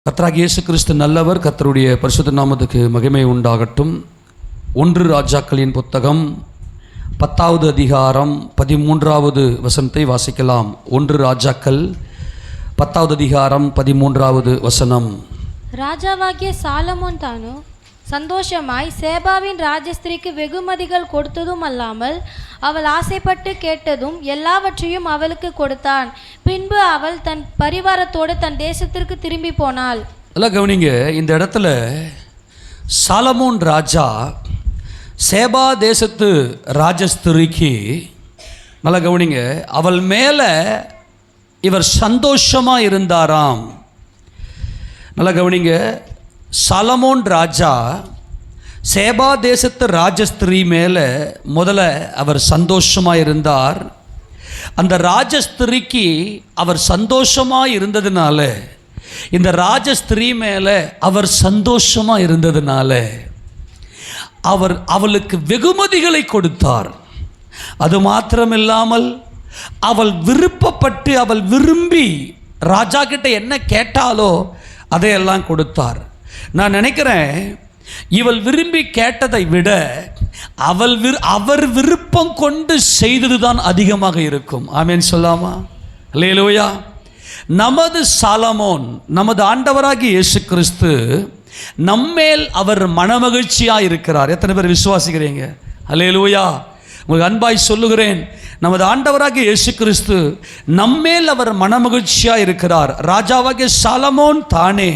கர்த்தராகிய இயேசு கிறிஸ்து நல்லவர். கர்த்தருடைய பரிசுத்த நாமத்துக்கு மகிமை உண்டாகட்டும். 1 ராஜாக்களின் புத்தகம் 10வது அதிகாரம் 13வது வசனத்தை வாசிக்கலாம். 1 ராஜாக்கள் 10வது அதிகாரம் 13வது வசனம். ராஜாவாகிய சாலமோன் தானோ சந்தோஷமாய் சேபாவின் ராஜஸ்திரிக்கு வெகுமதிகள் கொடுத்ததும் அல்லாமல் அவள் ஆசைப்பட்டு கேட்டதும் எல்லாவற்றையும் அவளுக்கு கொடுத்தான். பின்பு அவள் தன் பரிவாரத்தோடு தன் தேசத்திற்கு திரும்பி போனாள். எல்லாம் கவனிங்க, இந்த இடத்துல சாலமோன் ராஜா சேபா தேசத்து ராஜஸ்திரிக்கு, நல்லா கவனிங்க, அவள் மேலே இவர் சந்தோஷமாக இருந்தாராம். நல்லா கவனிங்க, சாலமோன் ராஜா சேபா தேசத்து ராஜஸ்திரி மேலே முதல்ல அவர் சந்தோஷமாக இருந்தார். அந்த ராஜஸ்திரிக்கு அவர் சந்தோஷமாக இருந்ததுனால, இந்த ராஜஸ்திரி மேலே அவர் சந்தோஷமாக இருந்ததுனால அவளுக்கு வெகுமதிகளை கொடுத்தார். அது மாத்திரமில்லாமல் அவள் விருப்பப்பட்டு, அவள் விரும்பி ராஜா கிட்ட என்ன கேட்டாலோ அதையெல்லாம் கொடுத்தார். நான் நினைக்கிறேன், இவள் விரும்பி கேட்டதை விட அவர் விருப்பம் கொண்டு செய்ததுதான் அதிகமாக இருக்கும். ஆமென் சொல்லாமா? அல்லேலூயா. நமது சாலமோன், நமது ஆண்டவராகிய இயேசு கிறிஸ்து நம்மேல் அவர் மனமகிழ்ச்சியாக இருக்கிறார். எத்தனை பேர் விசுவாசிக்கிறீங்க? அல்லேலூயா. உங்களுக்கு அன்பாய் சொல்லுகிறேன், நமது ஆண்டவராகிய இயேசு கிறிஸ்து நம்மேல் அவர் மனமகிழ்ச்சியாக இருக்கிறார். ராஜாவாகிய சாலமோன் தானே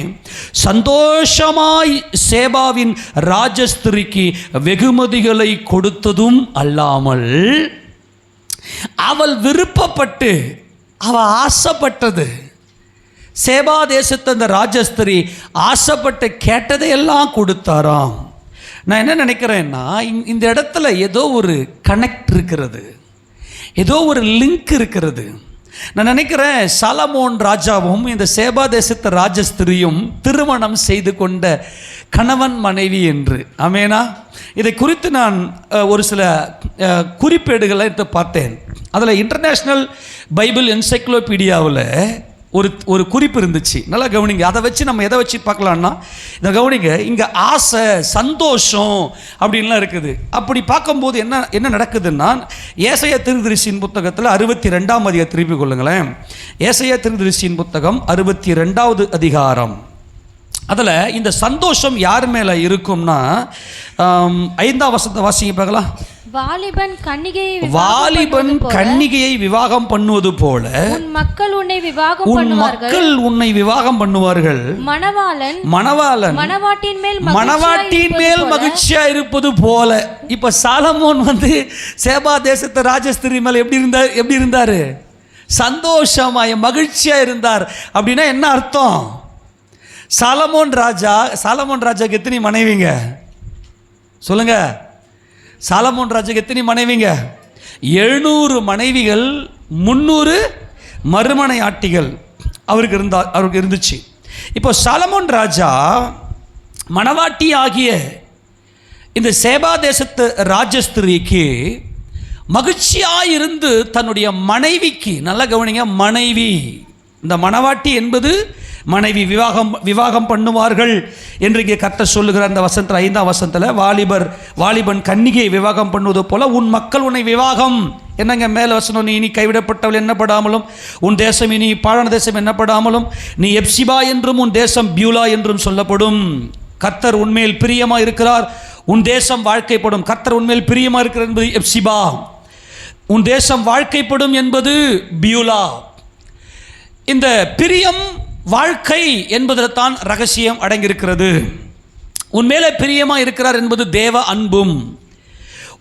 சந்தோஷமாய் சேபாவின் ராஜஸ்திரிக்கு வெகுமதிகளை கொடுத்ததும் அல்லாமல் அவள் விருப்பப்பட்டு, அவள் ஆசைப்பட்டது, சேபா தேசத்து அந்த ராஜஸ்திரி ஆசைப்பட்டு கேட்டதையெல்லாம் கொடுத்தாராம். நான் என்ன நினைக்கிறேன்னா, இந்த இடத்துல ஏதோ ஒரு கனெக்ட் இருக்கிறது, ஏதோ ஒரு லிங்க் இருக்கிறது. நான் நினைக்கிறேன், சாலமோன் ராஜாவும் இந்த சேபா தேசத்து ராஜஸ்திரியும் திருமணம் செய்து கொண்ட கணவன் மனைவி என்று. ஆமேனா? இதை குறித்து நான் ஒரு சில குறிப்பேடுகளை பார்த்தேன். அதில் இன்டர்நேஷ்னல் பைபிள் என்சைக்ளோபீடியாவில் ஒரு குறிப்பு இருந்துச்சு. நல்லா கவனிங்க. அதை வச்சு நம்ம எதை வச்சு பார்க்கலான்னா, இதை கவனிங்க, இங்கே ஆசை, சந்தோஷம் அப்படின்லாம் இருக்குது. அப்படி பார்க்கும்போது என்ன நடக்குதுன்னா, ஏசாயா தீர்க்கதரிசியின் புத்தகத்தில் 62ஆம் அதிகாரம் திருப்பி கொள்ளுங்களேன். ஏசாயா தீர்க்கதரிசியின் புத்தகம் 62வது அதிகாரம். அதில் இந்த சந்தோஷம் யார் மேலே இருக்கும்னா, 5ஆம் வசனத்தை வாசிங்க பார்க்கலாம். வாலிபன் கன்னிகையை விவாகம் பண்ணுவது போல உன் மக்கள் உன்னை விவாகம் பண்ணுவார்கள். மணவாளன் மணவாட்டின் மேல் மகிழ்ச்சியா இருப்பது போல. இப்ப சாலமோன் சேபா தேசத்து ராஜஸ்திரி மேல எப்படி இருந்தாரு? சந்தோஷமாய் மகிழ்ச்சியா இருந்தார். அப்படின்னா என்ன அர்த்தம்? சாலமோன் ராஜாக்கு எத்தனை மனைவிங்க சொல்லுங்க? சாலமோன் ராஜாக்கு எத்தனை மனைவிங்க? 700 மனைவிகள், 300 மறுமனை ஆட்டிகள் அவருக்கு இருந்துச்சு. இப்போ சாலமோன் ராஜா மணவாட்டி ஆகிய இந்த சேபா தேசத்து ராஜஸ்திரிக்கு மகிழ்ச்சியாக இருந்து தன்னுடைய மனைவிக்கு, நல்லா கவனிங்க, மனைவி, இந்த மணவாட்டி என்பது மனைவி, விவாகம் பண்ணுவார்கள் என்று இங்கே கர்த்தர் சொல்லுகிற அந்த வசனத்தில் 5ஆம் வசனத்தில் வாலிபன் கன்னிகையை விவாகம் பண்ணுவது போல உன் மக்கள் உன்னை விவாகம், என்னங்க மேல் வசனம், நீ இனி கைவிடப்பட்டவள் என்னப்படாமலும் உன் தேசம் இனி பாழான தேசம் என்னப்படாமலும் நீ எப்சிபா என்றும் உன் தேசம் பியூலா என்றும் சொல்லப்படும். கர்த்தர் உன்மேல் பிரியமாக இருக்கிறார், உன் தேசம் வாழ்க்கைப்படும். கர்த்தர் உன்மேல் பிரியமாக இருக்கிறார் என்பது எப்சிபா, உன் தேசம் வாழ்க்கைப்படும் என்பது பியூலா. இந்த பிரியம், வாழ்க்கை என்பதில் தான் ரகசியம் அடங்கியிருக்கிறது. உன் மேலே பிரியமாக இருக்கிறார் என்பது தேவ அன்பும்,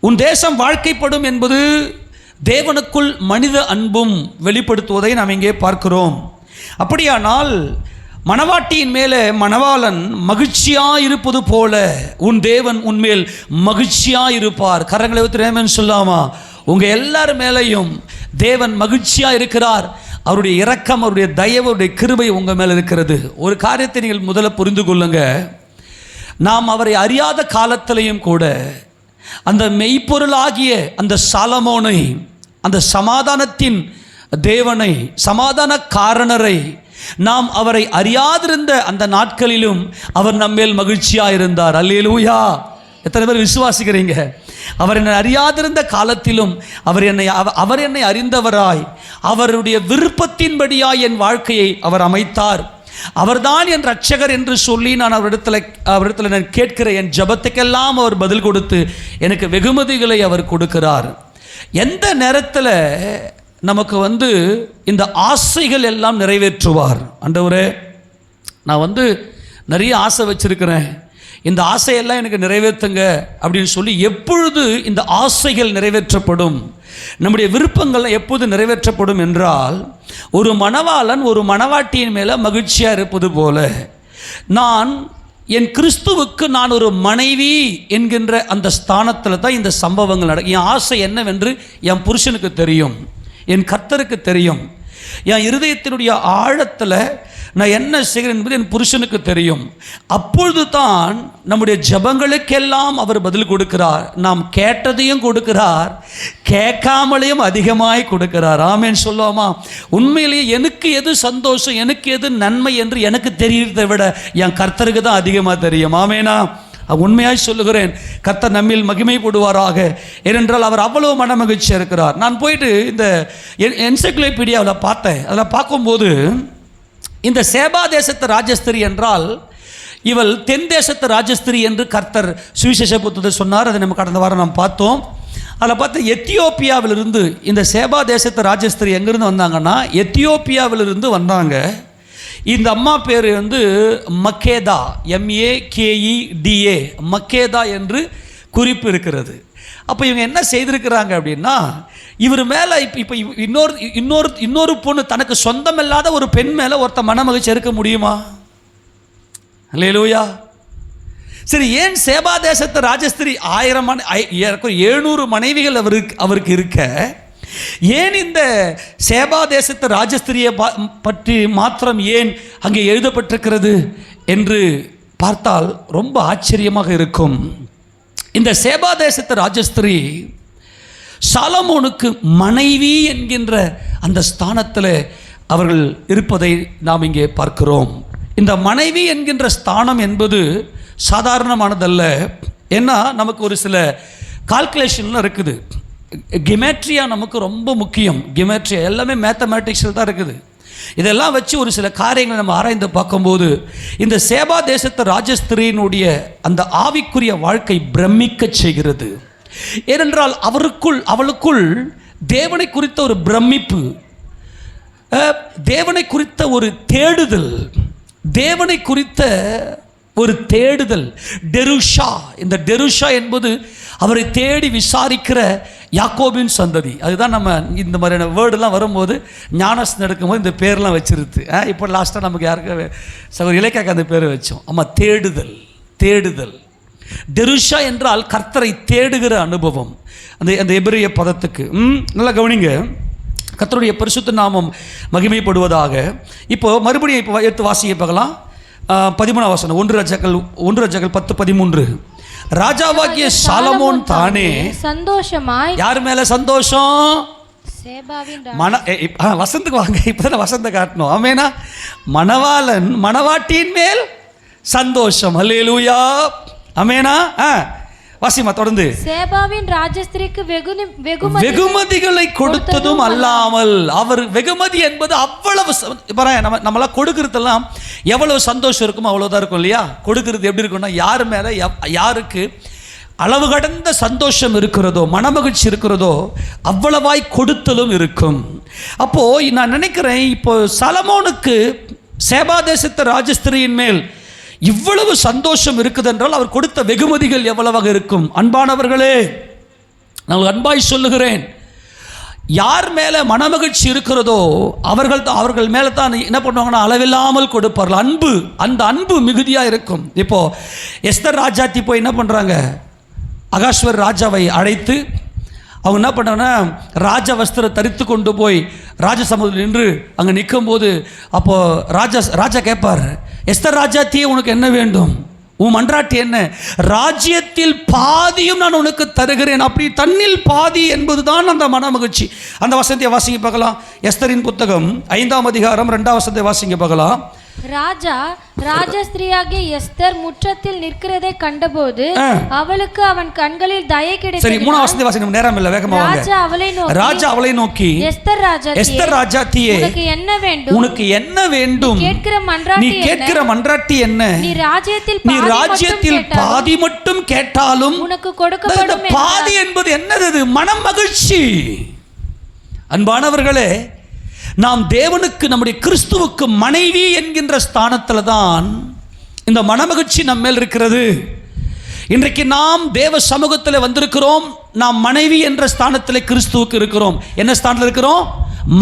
உன் தேசம் வாழ்க்கைப்படும் என்பது தேவனுக்குள் மனித அன்பும் வெளிப்படுத்துவதை நாம் இங்கே பார்க்கிறோம். அப்படியானால் மணவாட்டியின் மேலே மணவாளன் மகிழ்ச்சியாக இருப்பது போல உன் தேவன் உன்மேல் மகிழ்ச்சியாக இருப்பார். கரங்களை ஊத்துறேன்னு சொல்லாமா? உங்கள் எல்லார் மேலேயும் தேவன் மகிழ்ச்சியாக இருக்கிறார். அவருடைய இரக்கம், அவருடைய தயவு, அவருடைய கிருபை உங்கள் மேலே இருக்கிறது. ஒரு காரியத்தை நீங்கள் முதல்ல புரிந்து கொள்ளுங்க. நாம் அவரை அறியாத காலத்திலையும் கூட அந்த மெய்ப்பொருளாகிய அந்த சாலமோனை, அந்த சமாதானத்தின் தேவனை, சமாதான காரணரை நாம் அவரை அறியாதிருந்த அந்த நாட்களிலும் அவர் நம்மேல் மகிழ்ச்சியாக இருந்தார். அல்லேலூயா. எத்தனை பேர் விசுவாசிக்கிறீங்க? அவர் என்னை அறியாதிருந்த காலத்திலும் அவர் என்னை அறிந்தவராய் அவருடைய விருப்பத்தின்படியாய் என் வாழ்க்கையை அவர் அமைத்தார். அவர்தான் என் ரட்சகர் என்று சொல்லி நான் அவரிடத்தில் நான் கேட்கிற என் ஜபத்துக்கெல்லாம் அவர் பதில் கொடுத்து எனக்கு வெகுமதிகளை அவர் கொடுக்கிறார். எந்த நேரத்தில் நமக்கு இந்த ஆசைகள் எல்லாம் நிறைவேற்றுவார். ஆண்டவரே, நான் நிறைய ஆசை வச்சிருக்கிறேன், இந்த ஆசையெல்லாம் எனக்கு நிறைவேற்றுங்க அப்படின்னு சொல்லி எப்பொழுது இந்த ஆசைகள் நிறைவேற்றப்படும், நம்முடைய விருப்பங்கள் எப்போது நிறைவேற்றப்படும் என்றால், ஒரு மணவாளன் ஒரு மணவாட்டியின் மேலே மகிழ்ச்சியாக இருப்பது போல நான் என் கிறிஸ்துவுக்கு நான் ஒரு மனைவி என்கின்ற அந்த ஸ்தானத்தில் தான் இந்த சம்பவங்கள் நடக்கும். என் ஆசை என்னவென்று என் புருஷனுக்கு தெரியும், என் கர்த்தருக்கு தெரியும். என் இருதயத்தினுடைய ஆழத்தில் நான் என்ன செய்கிறேன் என்பது என் புருஷனுக்கு தெரியும். அப்பொழுது தான் நம்முடைய ஜபங்களுக்கெல்லாம் அவர் பதில் கொடுக்கிறார். நாம் கேட்டதையும் கொடுக்கிறார், கேட்காமலையும் அதிகமாய் கொடுக்கிறார். ஆமேன் சொல்லுவோமா? உண்மையிலேயே எனக்கு எது சந்தோஷம், எனக்கு எது நன்மை என்று எனக்கு தெரிகிறதை விட என் கர்த்தருக்கு தான் அதிகமாக தெரியும். ஆமேனா? உண்மையாய் சொல்லுகிறேன், கர்த்தர் நம்மில் மகிமைப்படுவாராக. ஏனென்றால் அவர் அவ்வளவு மன மகிழ்ச்சியாக இருக்கிறார். நான் போயிட்டு இந்த என்சைக்ளோபீடியாவில் பார்த்தேன். அதில் பார்க்கும்போது இந்த சேபா தேசத்து ராஜஸ்திரி என்றால் இவள் தென் தேசத்து ராஜஸ்திரி என்று கர்த்தர் சுவிசேஷ புத்தகத்தில் சொன்னார். அதை நம்ம கடந்த வாரம் நாம் பார்த்தோம். அதில் பார்த்து எத்தியோப்பியாவிலிருந்து இந்த சேபா தேசத்து ராஜஸ்திரி எங்கேருந்து வந்தாங்கன்னா எத்தியோப்பியாவிலிருந்து வந்தாங்க. இந்த அம்மா பேர் மக்கேதா, MEKEDA, மக்கேதா என்று குறிப்பு இருக்கிறது. அப்போ இவங்க என்ன செய்திருக்கிறாங்க அப்படின்னா, இவர் மேலே இப்போ இன்னொரு பொண்ணு, தனக்கு சொந்தமில்லாத ஒரு பெண் மேலே ஒருத்த மனமகிழ்ச்சி இருக்க முடியுமா? அல்லேலூயா. சரி, ஏன் சேபா தேசத்து ராஜஸ்திரி 700 மனைவிகள் அவருக்கு இருக்க, ஏன் இந்த சேபா தேசத்து ராஜஸ்திரியை பற்றி மாத்திரம் ஏன் அங்கே எழுதப்பட்டிருக்கிறது என்று பார்த்தால் ரொம்ப ஆச்சரியமாக இருக்கும். இந்த சேபா தேசத்து ராஜஸ்திரி சாலமோனுக்கு மனைவி என்கின்ற அந்த ஸ்தானத்தில் அவர்கள் இருப்பதை நாம் இங்கே பார்க்கிறோம். இந்த மனைவி என்கின்ற ஸ்தானம் என்பது சாதாரணமானதல்ல. ஏன்னா நமக்கு ஒரு சில கால்குலேஷன்லாம் இருக்குது. கெமேட்ரியா நமக்கு ரொம்ப முக்கியம். கெமேட்ரியா எல்லாமே மேத்தமேட்டிக்ஸில் தான் இருக்குது. இதெல்லாம் வச்சு ஒரு சில காரியங்களை நம்ம ஆராய்ந்து பார்க்கும்போது இந்த சேபா தேசத்து ராஜஸ்திரியினுடைய அந்த ஆவிக்குரிய வாழ்க்கை பிரமிக்க செய்கிறது. ஏனென்றால் அவளுக்குள் தேவனை குறித்த ஒரு பிரமிப்பு, தேவனை குறித்த ஒரு தேடுதல், தேவனை குறித்த ஒரு தேடுதல், டெருஷா. இந்த டெருஷா என்பது அவரை தேடி விசாரிக்கிற யாக்கோபின் சந்ததி. அதுதான் நம்ம இந்த மாதிரியான வேர்டெல்லாம் வரும்போது ஞானஸ்நானம் எடுக்கும்போது இந்த பேர்லாம் வச்சிருது. இப்போ லாஸ்ட்டாக நமக்கு யாருக்கு சகோதரி இலக்காக்கு அந்த பேர் வச்சோம். ஆமாம், தேடுதல். தேடுதல் டெருஷா என்றால் கர்த்தரை தேடுகிற அனுபவம். அந்த எபிரிய பதத்துக்கு நல்லா கவனிங்க. கர்த்தருடைய பரிசுத்த நாமம் மகிமைப்படுவதாக. இப்போ மறுபடியும் இப்போ எடுத்து வாசிக்க பார்க்கலாம். 13ஆம் வசனம், 1 ராஜாக்கள் 10:13. ராஜாவாகிய சாலமோன் தானே சந்தோஷமாய். யார் மேல சந்தோஷம்? வசந்துக்கு வாங்க, இப்பதான் வசந்த காட்டணும். ஆமேனா? மணவாளன் மணவாட்டியின் மேல் சந்தோஷம். அல்லேலூயா. ஆமேனா? வாசிமா தொடர்ந்து. சேபாவின் ராஜஸ்திரிக்கு வெகுமதிகளை கொடுத்ததும் அல்லாமல், அவர் வெகுமதி என்பது அவ்வளவு நம்மளாம் கொடுக்கறதெல்லாம் எவ்வளவு சந்தோஷம் இருக்குமோ அவ்வளவுதான் இருக்கும் இல்லையா? கொடுக்கறது எப்படி இருக்கும்னா, யார் மேல யாருக்கு அளவு கடந்த சந்தோஷம் இருக்கிறதோ, மனமகிழ்ச்சி இருக்கிறதோ அவ்வளவாய் கொடுத்தலும் இருக்கும். அப்போ நான் நினைக்கிறேன், இப்போ சாலமோனுக்கு சேபா தேசத்து ராஜஸ்திரியின் மேல் இவ்வளவு சந்தோஷம் இருக்குது என்றால் அவர் கொடுத்த வெகுமதிகள் எவ்வளவாக இருக்கும்? அன்பானவர்களே, நான் அன்பாய் சொல்லுகிறேன், யார் மேலே மனமகிழ்ச்சி இருக்கிறதோ அவர்கள் மேலே தான் என்ன பண்ணுவாங்கன்னா அளவில்லாமல் கொடுப்பார்கள். அந்த அன்பு மிகுதியாக இருக்கும். இப்போது எஸ்தர் ராஜாத்தி போய் என்ன பண்ணுறாங்க, அகாஸ்வர் ராஜாவை அழைத்து அவங்க என்ன பண்ணாங்கன்னா ராஜ வஸ்திரம் தரித்து கொண்டு போய் ராஜசமுதிரம் நின்று அங்கே நிற்கும்போது அப்போது ராஜா கேட்பார், எஸ்தர் ராஜாத்தியே உனக்கு என்ன வேண்டும்? உன் மன்றாட்டு என்ன? ராஜ்யத்தில் பாதியும் நான் உனக்கு தருகிறேன். அப்படி தன்னில் பாதி என்பதுதான் அந்த மன மகிழ்ச்சி. அந்த வசனத்தை வாசிங்க பார்க்கலாம். எஸ்தரின் புத்தகம் 5ஆம் அதிகாரம் 2ஆம் வசனத்தை வாசிங்க பார்க்கலாம். ராஜா ராஜஸ்திரியாகிய எஸ்தர் முற்றத்தில் நிற்கிறதை கண்டபோது அவளுக்கு அவன் கண்களில் தயை கிடைத்தது. சரி, 3ஆம் வசனத்தை வாசிங்க. நேரம் இல்ல, வேகமா வாங்க. ராஜா அவளை நோக்கி எஸ்தர் ராஜாத்தியே, உனக்கு என்ன வேண்டும்? உனக்கு என்ன வேண்டும்? நீ கேட்கிற மன்றாட்டு என்ன? நீ ராஜ்யத்தில் பாதி மட்டும் கேட்டாலும் உனக்கு கொடுக்கப்படும். பாதி என்பது என்னது? மனம் மகிழ்ச்சி. அன்பானவர்களே, நாம் தேவனுக்கு, நம்முடைய கிறிஸ்துவுக்கு மனைவி என்கின்ற ஸ்தானத்தில் தான் இந்த மனமகிழ்ச்சி நம்ம மேல் இருக்கிறது. இன்றைக்கு நாம் தேவ சமூகத்தில் வந்திருக்கிறோம். நாம் மனைவி என்ற ஸ்தானத்தில் கிறிஸ்துவுக்கு இருக்கிறோம். என்ன ஸ்தானத்தில் இருக்கிறோம்?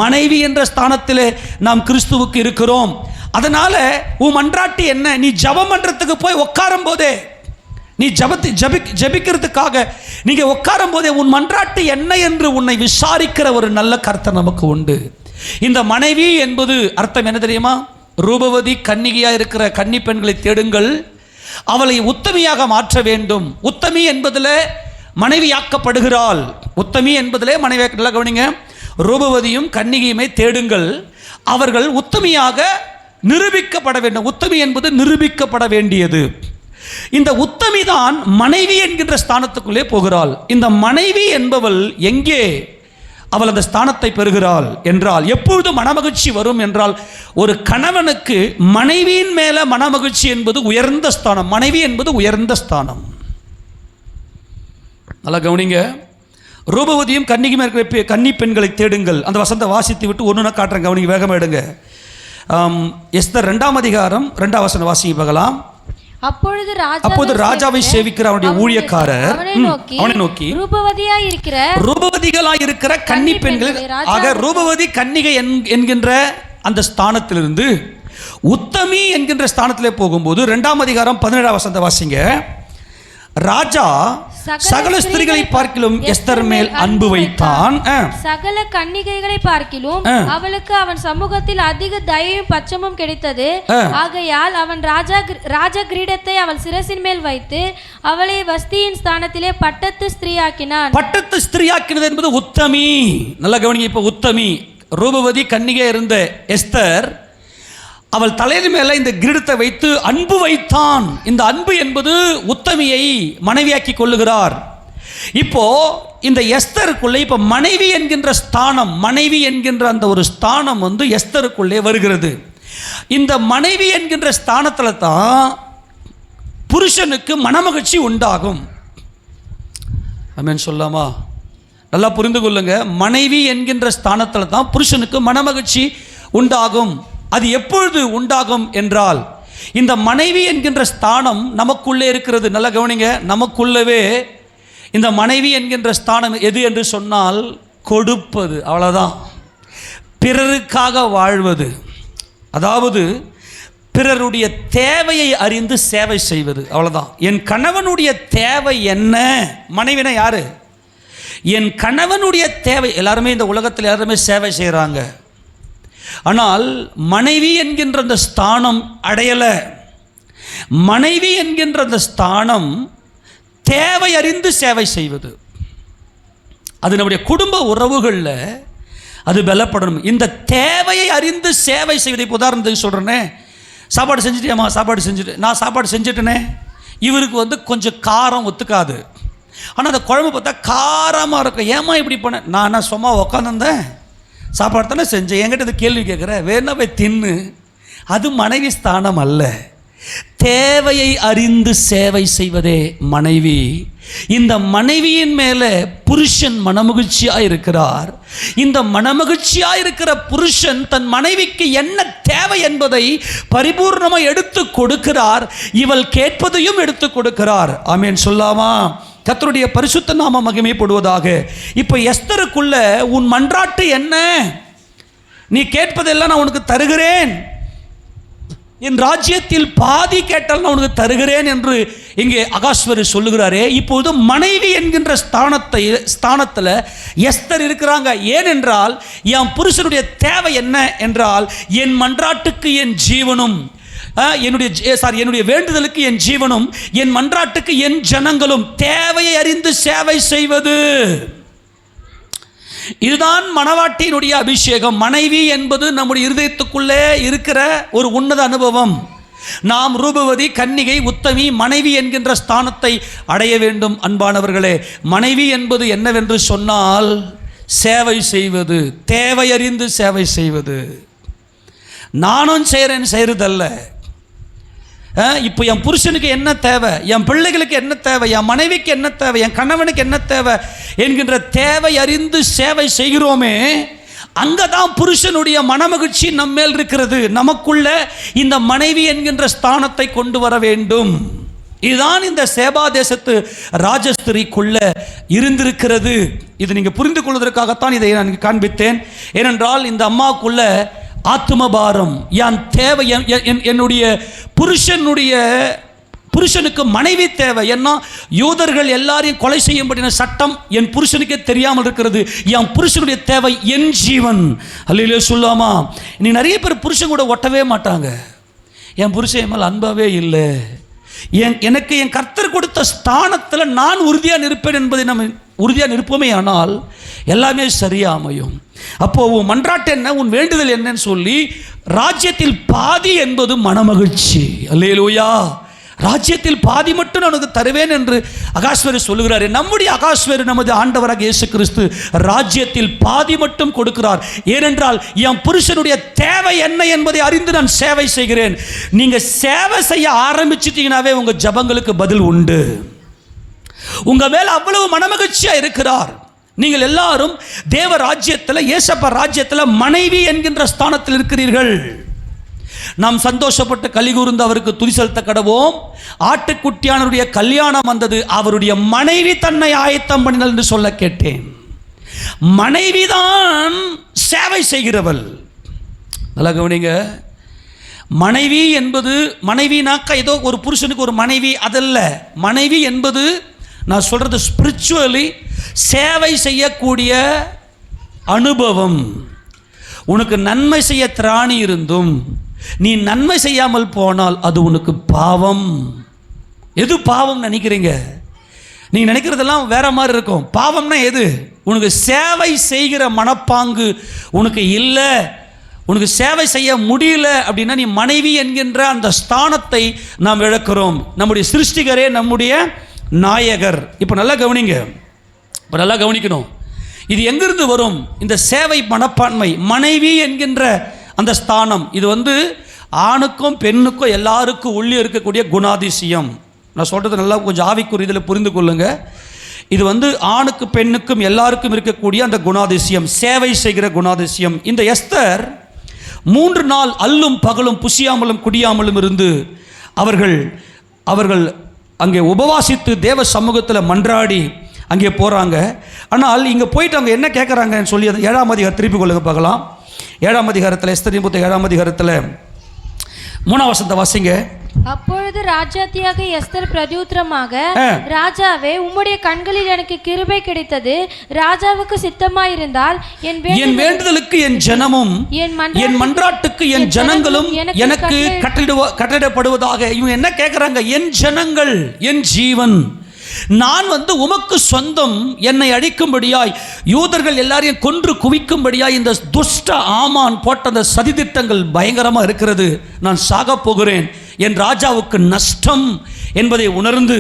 மனைவி என்ற ஸ்தானத்தில் நாம் கிறிஸ்துவுக்கு இருக்கிறோம். அதனால உன் மன்றாட்டு என்ன? நீ ஜெபம் பண்றதுக்கு போய் உட்காரும் போதே, நீ ஜெபிக்கிறதுக்காக நீங்க உட்காரும் போதே உன் மன்றாட்டு என்ன என்று உன்னை விசாரிக்கிற ஒரு நல்ல கர்த்தர் நமக்கு உண்டு. இந்த மனைவி என்பது அர்த்தம் என்ன தெரியுமா? ரூபவதி கன்னிகையாக இருக்கிற கன்னி பெண்களை தேடுங்கள், அவளை உத்தமியாக மாற்ற வேண்டும். உத்தமி என்பதில் மனைவியாக்கப்படுகிறாள். உத்தமி என்பதிலே மனைவியாக்க. கவனிங்க, ரூபவதியும் கன்னிகையுமே தேடுங்கள், அவர்கள் உத்தமியாக நிரூபிக்கப்பட வேண்டும். உத்தமி என்பது நிரூபிக்கப்பட வேண்டியது. இந்த உத்தமி தான் மனைவி என்கின்ற ஸ்தானத்துக்குள்ளே போகிறாள். இந்த மனைவி என்பவள் எங்கே அவள் அந்த ஸ்தானத்தை பெறுகிறாள் என்றால், எப்பொழுது மனமகிழ்ச்சி வரும் என்றால், ஒரு கணவனுக்கு மனைவியின் மேல மனமகிழ்ச்சி என்பது உயர்ந்த ஸ்தானம். மனைவி என்பது உயர்ந்த ஸ்தானம். நல்லா கவனிங்க. ரூபவதியும் கன்னிகையும் இருக்கிற கன்னி பெண்களை தேடுங்கள். அந்த வசனத்தை வாசித்து விட்டு ஒன்று காட்டுறேன், கவனிங்க, வேகமாக எடுங்க. எஸ்தர் 2ஆம் அதிகாரம் 2ஆம் வசனம் வாசிங்க பார்க்கலாம். அப்போது ராஜாவை சேவிக்கிற அவனுடைய ஊழியக்காரர் அவனை நோக்கி ரூபவதிகளாய் இருக்கிற கன்னி பெண்கள், ஆக ரூபவதி கன்னிகை என்கின்ற அந்த ஸ்தானத்திலிருந்து உத்தமி என்கின்ற ஸ்தானத்திலே போகும்போது 2ஆம் அதிகாரம் 17ஆம் வசனத்தை வாசிங்க. ராஜா சகல ஸ்திரீகளை பார்க்கிலும் எஸ்தர் மேல் அன்பு வைத்தான். சகல கன்னிகைகளை பார்க்கிலும் அவளுக்கு அவன் சமூகத்தில் அதிக தயவும் பட்சமும் கிடைத்தது. ஆகையால் அவன் ராஜ கிரீடத்தை அவள் சிரசின் மேல் வைத்து அவளை வஸ்தியின் ஸ்தானத்திலே பட்டத்து ஸ்திரீயாக்கினான். பட்டத்து ஸ்திரீயாக்கினது என்பது உத்தமி. நல்லா கவனிங்க. இப்ப உத்தமி ரூபவதி கன்னிகை இருந்த எஸ்தர், அவள் தலையின் மேல இந்த கிரீடத்தை வைத்து அன்பு வைத்தான். இந்த அன்பு என்பது உத்தமியை மனைவியாக்கி கொள்ளுகிறார். இப்போ இந்த எஸ்தருக்குள்ளே இப்ப மனைவி என்கின்ற ஸ்தானம், மனைவி என்கின்ற அந்த ஒரு ஸ்தானம் வந்து எஸ்தருக்குள்ளே வருகிறது. இந்த மனைவி என்கின்ற ஸ்தானத்துல தான் புருஷனுக்கு மனமகிழ்ச்சி உண்டாகும். ஆமென் சொல்லாமா? நல்லா புரிந்து கொள்ளுங்க. மனைவி என்கின்ற ஸ்தானத்துல தான் புருஷனுக்கு மனமகிழ்ச்சி உண்டாகும். அது எப்பொழுது உண்டாகும் என்றால், இந்த மனைவி என்கின்ற ஸ்தானம் நமக்குள்ளே இருக்கிறது. நல்லா கவனிங்க. நமக்குள்ளவே இந்த மனைவி என்கின்ற ஸ்தானம் எது என்று சொன்னால் கொடுப்பது. அவ்வளோதான். பிறருக்காக வாழ்வது, அதாவது பிறருடைய தேவையை அறிந்து சேவை செய்வது. அவ்வளோதான். என் கணவனுடைய தேவை என்ன? மனைவினா யாரு? என் கணவனுடைய தேவை. எல்லாருமே இந்த உலகத்தில் எல்லாருமே சேவை செய்கிறாங்க. ஆனால் மனைவி என்கின்ற அந்த ஸ்தானம் அடையல. மனைவி என்கின்ற அந்த ஸ்தானம் தேவை அறிந்து சேவை செய்வது. அது நம்முடைய குடும்ப உறவுகளில் அது பலப்படணும். இந்த தேவையை அறிந்து சேவை செய்வதை உதாரணத்துக்கு சொல்கிறேனே, சாப்பாடு செஞ்சுட்டேம்மா, சாப்பாடு செஞ்சுட்டு, நான் சாப்பாடு செஞ்சுட்டேனே, இவருக்கு வந்து கொஞ்சம் காரம் ஒத்துக்காது. ஆனால் அந்த குழம்பு பார்த்தா காரமாக இருக்கும். ஏமா இப்படி பண்ண? நான் என்ன சும்மா உக்காந்துருந்தேன், சாப்பாடு தானே செஞ்சேன், என்கிட்ட இது கேள்வி கேட்குற, வேணா போய் தின்னு. அது மனைவி ஸ்தானம் அல்ல. தேவையை அறிந்து சேவை செய்வதே மனைவி. இந்த மனைவியின் மேலே புருஷன் மனமகிழ்ச்சியாக இருக்கிறார். இந்த மனமகிழ்ச்சியாக இருக்கிற புருஷன் தன் மனைவிக்கு என்ன தேவை என்பதை பரிபூர்ணமாக எடுத்து கொடுக்கிறார். இவள் கேட்பதையும் எடுத்து கொடுக்கிறார். ஆமென் சொல்லாமா? கர்த்தருடைய பரிசுத்த நாமம் மகிமைப்படுவதாக. இப்போ எஸ்தருக்குள்ள உன் மன்றாட்டு என்ன? நீ கேட்பதெல்லாம் நான் உனக்கு தருகிறேன், என் ராஜ்யத்தில் பாதி கேட்டால் நான் உனக்கு தருகிறேன் என்று இங்கே அகாஸ்வரி சொல்லுகிறாரே. இப்போது மனைவி என்கின்ற ஸ்தானத்தில் எஸ்தர் இருக்கிறாங்க. ஏனென்றால் என் புருஷனுடைய தேவை என்ன என்றால், என் மன்றாட்டுக்கு என் ஜீவனும் என்னுடைய வேண்டுதலுக்கு என் ஜீவனும், என் மன்றாட்டுக்கு என் ஜனங்களும். தேவையை அறிந்து சேவை செய்வது, இதுதான் மணவாட்டியினுடைய அபிஷேகம். மனைவி என்பது நம்முடைய இருதயத்துக்குள்ளே இருக்கிற ஒரு உன்னத அனுபவம். நாம் ரூபவதி, கன்னிகை, உத்தமி, மனைவி என்கின்ற ஸ்தானத்தை அடைய வேண்டும். அன்பானவர்களே, மனைவி என்பது என்னவென்று சொன்னால் சேவை செய்வது, தேவை அறிந்து சேவை செய்வது. நானும் செய்கிறதல்ல. இப்போ என் புருஷனுக்கு என்ன தேவை, என் பிள்ளைகளுக்கு என்ன தேவை, என் மனைவிக்கு என்ன தேவை, என் கணவனுக்கு என்ன தேவை என்கின்ற தேவை அறிந்து சேவை செய்கிறோமே, அங்கே தான் புருஷனுடைய மனமகிழ்ச்சி நம்மேல் இருக்கிறது. நமக்குள்ள இந்த மனைவி என்கின்ற ஸ்தானத்தை கொண்டு வர வேண்டும். இதுதான் இந்த சேபா தேசத்து ராஜஸ்திரிக்குள்ள இருந்திருக்கிறது. இது நீங்கள் புரிந்து கொள்வதற்காகத்தான் இதை நான் காண்பித்தேன். ஏனென்றால் இந்த அம்மாவுக்குள்ள ஆத்மபாரம், என் தேவை, என்னுடைய புருஷனுக்கு மனைவி தேவை. ஏன்னா யூதர்கள் எல்லாரையும் கொலை செய்யும்படின சட்டம் என் புருஷனுக்கே தெரியாமல் இருக்கிறது. என் புருஷனுடைய தேவை என் ஜீவன். அல்லேலூயா சொல்லாமா? நீ நிறைய பேர் புருஷன் கூட ஒட்டவே மாட்டாங்க. என் புருஷன் மேல் அன்பாவே இல்லை. எனக்கு என் கர்த்தர் கொடுத்த ஸ்தானத்தில் நான் உறுதியாக நிற்பேன் என்பதை நம்ம உறுதியாக நிற்போமே, ஆனால் எல்லாமே சரியாக அமையும். அப்போ உன் மன்றாட்டு என்ன, உன் வேண்டுதல் என்னன்னு சொல்லி, ராஜ்யத்தில் பாதி என்பது மனமகிழ்ச்சி. அல்லேலூயா. ராஜ்யத்தில் பாதி மட்டும் நான் உனக்கு தருவேன் என்று அகாஸ்வேரு சொல்லுகிறார். நம்முடைய அகாஸ்வேரு நமது ஆண்டவராக இயேசு கிறிஸ்து ராஜ்யத்தில் பாதி மட்டும் கொடுக்கிறார். ஏனென்றால் என் புருஷனுடைய தேவை என்ன என்பதை அறிந்து நான் சேவை செய்கிறேன். நீங்கள் சேவை செய்ய ஆரம்பிச்சிட்டீங்கன்னாவே உங்கள் ஜபங்களுக்கு பதில் உண்டு. உங்கள் மேல் அவ்வளவு மனமகிழ்ச்சியா இருக்கிறார். நீங்கள் எல்லாரும் தேவ ராஜ்யத்தில், இயேசப்பா ராஜ்யத்தில் மனைவி என்கின்ற ஸ்தானத்தில் இருக்கிறீர்கள். நாம் சந்தோஷப்பட்டு கலிகூர்ந்து அவருக்கு துதி செலுத்த கடவோம். ஆட்டுக்குட்டியானவருடைய கல்யாணம் வந்தது, அவருடைய மனைவி தன்னை ஆயத்தம் பண்ணினாள் என்று சொல்ல கேட்டேன். மனைவிதான் சேவை செய்கிறவள். நல்லா கவனிங்க. மனைவி என்பது, மனைவினாக்கா ஏதோ ஒரு புருஷனுக்கு ஒரு மனைவி அதல்ல. மனைவி என்பது நான் சொல்றது ஸ்பிரிச்சுவலி சேவை செய்யக்கூடிய அனுபவம். உனக்கு நன்மை செய்ய திராணி இருந்தும் நீ நன்மை செய்யாமல் போனால் அது உனக்கு பாவம். எது பாவம் நினைக்கிறீங்க? நீ நினைக்கிறதெல்லாம் வேற மாதிரி இருக்கும். பாவம்னா எது? உனக்கு சேவை செய்கிற மனப்பாங்கு உனக்கு இல்லை, உனக்கு சேவை செய்ய முடியல அப்படின்னா நீ மனைவி என்கின்ற அந்த ஸ்தானத்தை நாம் இழக்கிறோம். நம்முடைய சிருஷ்டிகரே நம்முடைய நாயகர். இப்போ நல்லா கவனிங்க, இப்போ நல்லா கவனிக்கணும். இது எங்கிருந்து வரும்? இந்த சேவை மனப்பான்மை, மனைவி என்கின்ற அந்த ஸ்தானம். இது ஆணுக்கும் பெண்ணுக்கும் எல்லாருக்கும் உள்ளே இருக்கக்கூடிய குணாதிசயம். நான் சொல்கிறது நல்லா கொஞ்சம் ஆவிக்குரிய புரிந்து கொள்ளுங்க. இது ஆணுக்கு பெண்ணுக்கும் எல்லாருக்கும் இருக்கக்கூடிய அந்த குணாதிசயம், சேவை செய்கிற குணாதிசயம். இந்த எஸ்தர் 3 நாள் அல்லும் பகலும் புசியாமலும் குடியாமலும் இருந்து அவர்கள் அங்கே உபவாசித்து தேவ சமூகத்தில் மன்றாடி அங்கே போகிறாங்க. ஆனால் இங்கே போயிட்டு அவங்க என்ன கேட்குறாங்கன்னு சொல்லி 7ஆம் அதிகாரம் திருப்பி கொள்ளுங்க பார்க்கலாம். 7ஆம் அதிகாரத்தில், எஸ்தரின் புத்தகம் 7ஆம் அதிகாரத்தில் 3ஆம் வசனத்தை வாசிங்க. அப்பொழுது ராஜாத்தியாக எஸ்தர் பிரதியுத்தரமாக, ராஜாவே, உம்முடைய கண்களில் எனக்கு கிருபை கிடைத்தது. ராஜாவுக்கு சித்தமாயிருந்தால் என் வேண்டுதலுக்கு என் ஜனமும், என் மன்றாட்டுக்கு என் ஜனங்களும் எனக்கு கட்டளிடப்படுவதாக. இவங்க என்ன கேட்குறாங்க? என் ஜனங்கள், என் ஜீவன், நான் உமக்கு சொந்தம், என்னை அழிக்கும்படியாய் யூதர்கள் எல்லாரையும் கொன்று குவிக்கும்படியாய் இந்த துஷ்ட ஆமான் போட்ட அந்த சதித்திட்டங்கள் பயங்கரமாக இருக்கிறது. நான் சாக போகிறேன், என் ராஜாவுக்கு நஷ்டம் என்பதை உணர்ந்து,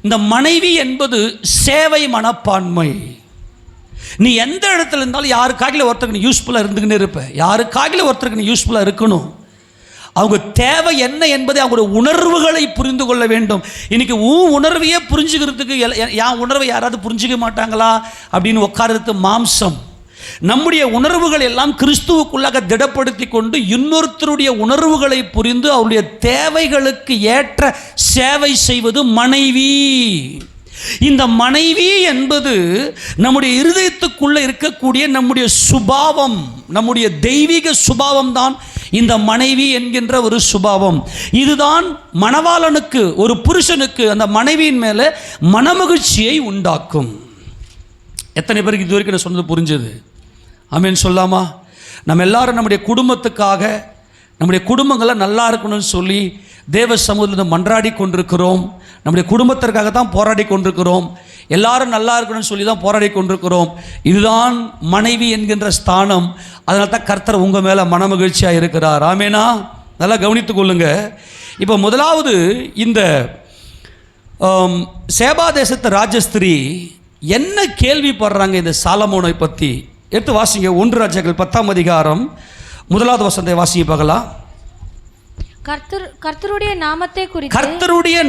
இந்த மனைவி என்பது சேவை மனப்பான்மை. நீ எந்த இடத்துல இருந்தாலும் யாருக்காக ஒருத்தருக்கு நீ யூஸ்ஃபுல்லாக இருந்துக்கின்னு இருப்ப. யாருக்காக ஒருத்தருக்கு நீ யூஸ்ஃபுல்லாக இருக்கணும். அவங்க தேவை என்ன என்பதை அவங்களுடைய உணர்வுகளை புரிந்து கொள்ள வேண்டும். இன்னைக்கு உணர்வையே புரிஞ்சுக்கிறதுக்கு என் உணர்வை யாராவது புரிஞ்சிக்க மாட்டாங்களா அப்படின்னு உட்கார்றது மாம்சம். நம்முடைய உணர்வுகள் எல்லாம் கிறிஸ்துவுக்குள்ளாக திடப்படுத்தி கொண்டு இன்னொருத்தருடைய உணர்வுகளை புரிந்து அவருடைய தேவைகளுக்கு ஏற்ற சேவை செய்வது மனைவி. இந்த மனைவி என்பது நம்முடைய இருதயத்துக்குள்ள இருக்கக்கூடிய நம்முடைய சுபாவம், நம்முடைய தெய்வீக சுபாவம் தான் இந்த மனைவி என்கின்ற ஒரு சுபாவம். இதுதான் மணவாளனுக்கு, ஒரு புருஷனுக்கு அந்த மனைவியின் மேலே மனமகிழ்ச்சியை உண்டாக்கும். எத்தனை பேருக்கு இது வரைக்கும் நான் சொன்னது புரிஞ்சது? ஆமேன் சொல்லாமா? நம்ம எல்லாரும் நம்முடைய குடும்பத்துக்காக, நம்முடைய குடும்பங்களை நல்லா இருக்கணும்னு சொல்லி தேவ சமூகத்தில் மன்றாடி கொண்டிருக்கிறோம். நம்முடைய குடும்பத்திற்காக தான் போராடி கொண்டிருக்கிறோம். எல்லாரும் நல்லா இருக்கணும்னு சொல்லி தான் போராடி கொண்டிருக்கிறோம். இதுதான் மனைவி என்கின்ற ஸ்தானம். அதனால தான் கர்த்தர் உங்கள் மேலே மனமகிழ்ச்சியாக இருக்கிறார். ஆமேனா? நல்லா கவனித்துக் கொள்ளுங்க. இப்போ முதலாவது இந்த சேபா தேசத்து ராஜஸ்திரி என்ன கேள்விப்படுறாங்க இந்த சாலமோனை பற்றி? எடுத்து வாசிங்க. 1 ராஜாக்கள் 10ஆம் அதிகாரம் 1வது வசனத்தை வாசிங்க பார்க்கலாம். கர்த்தருடைய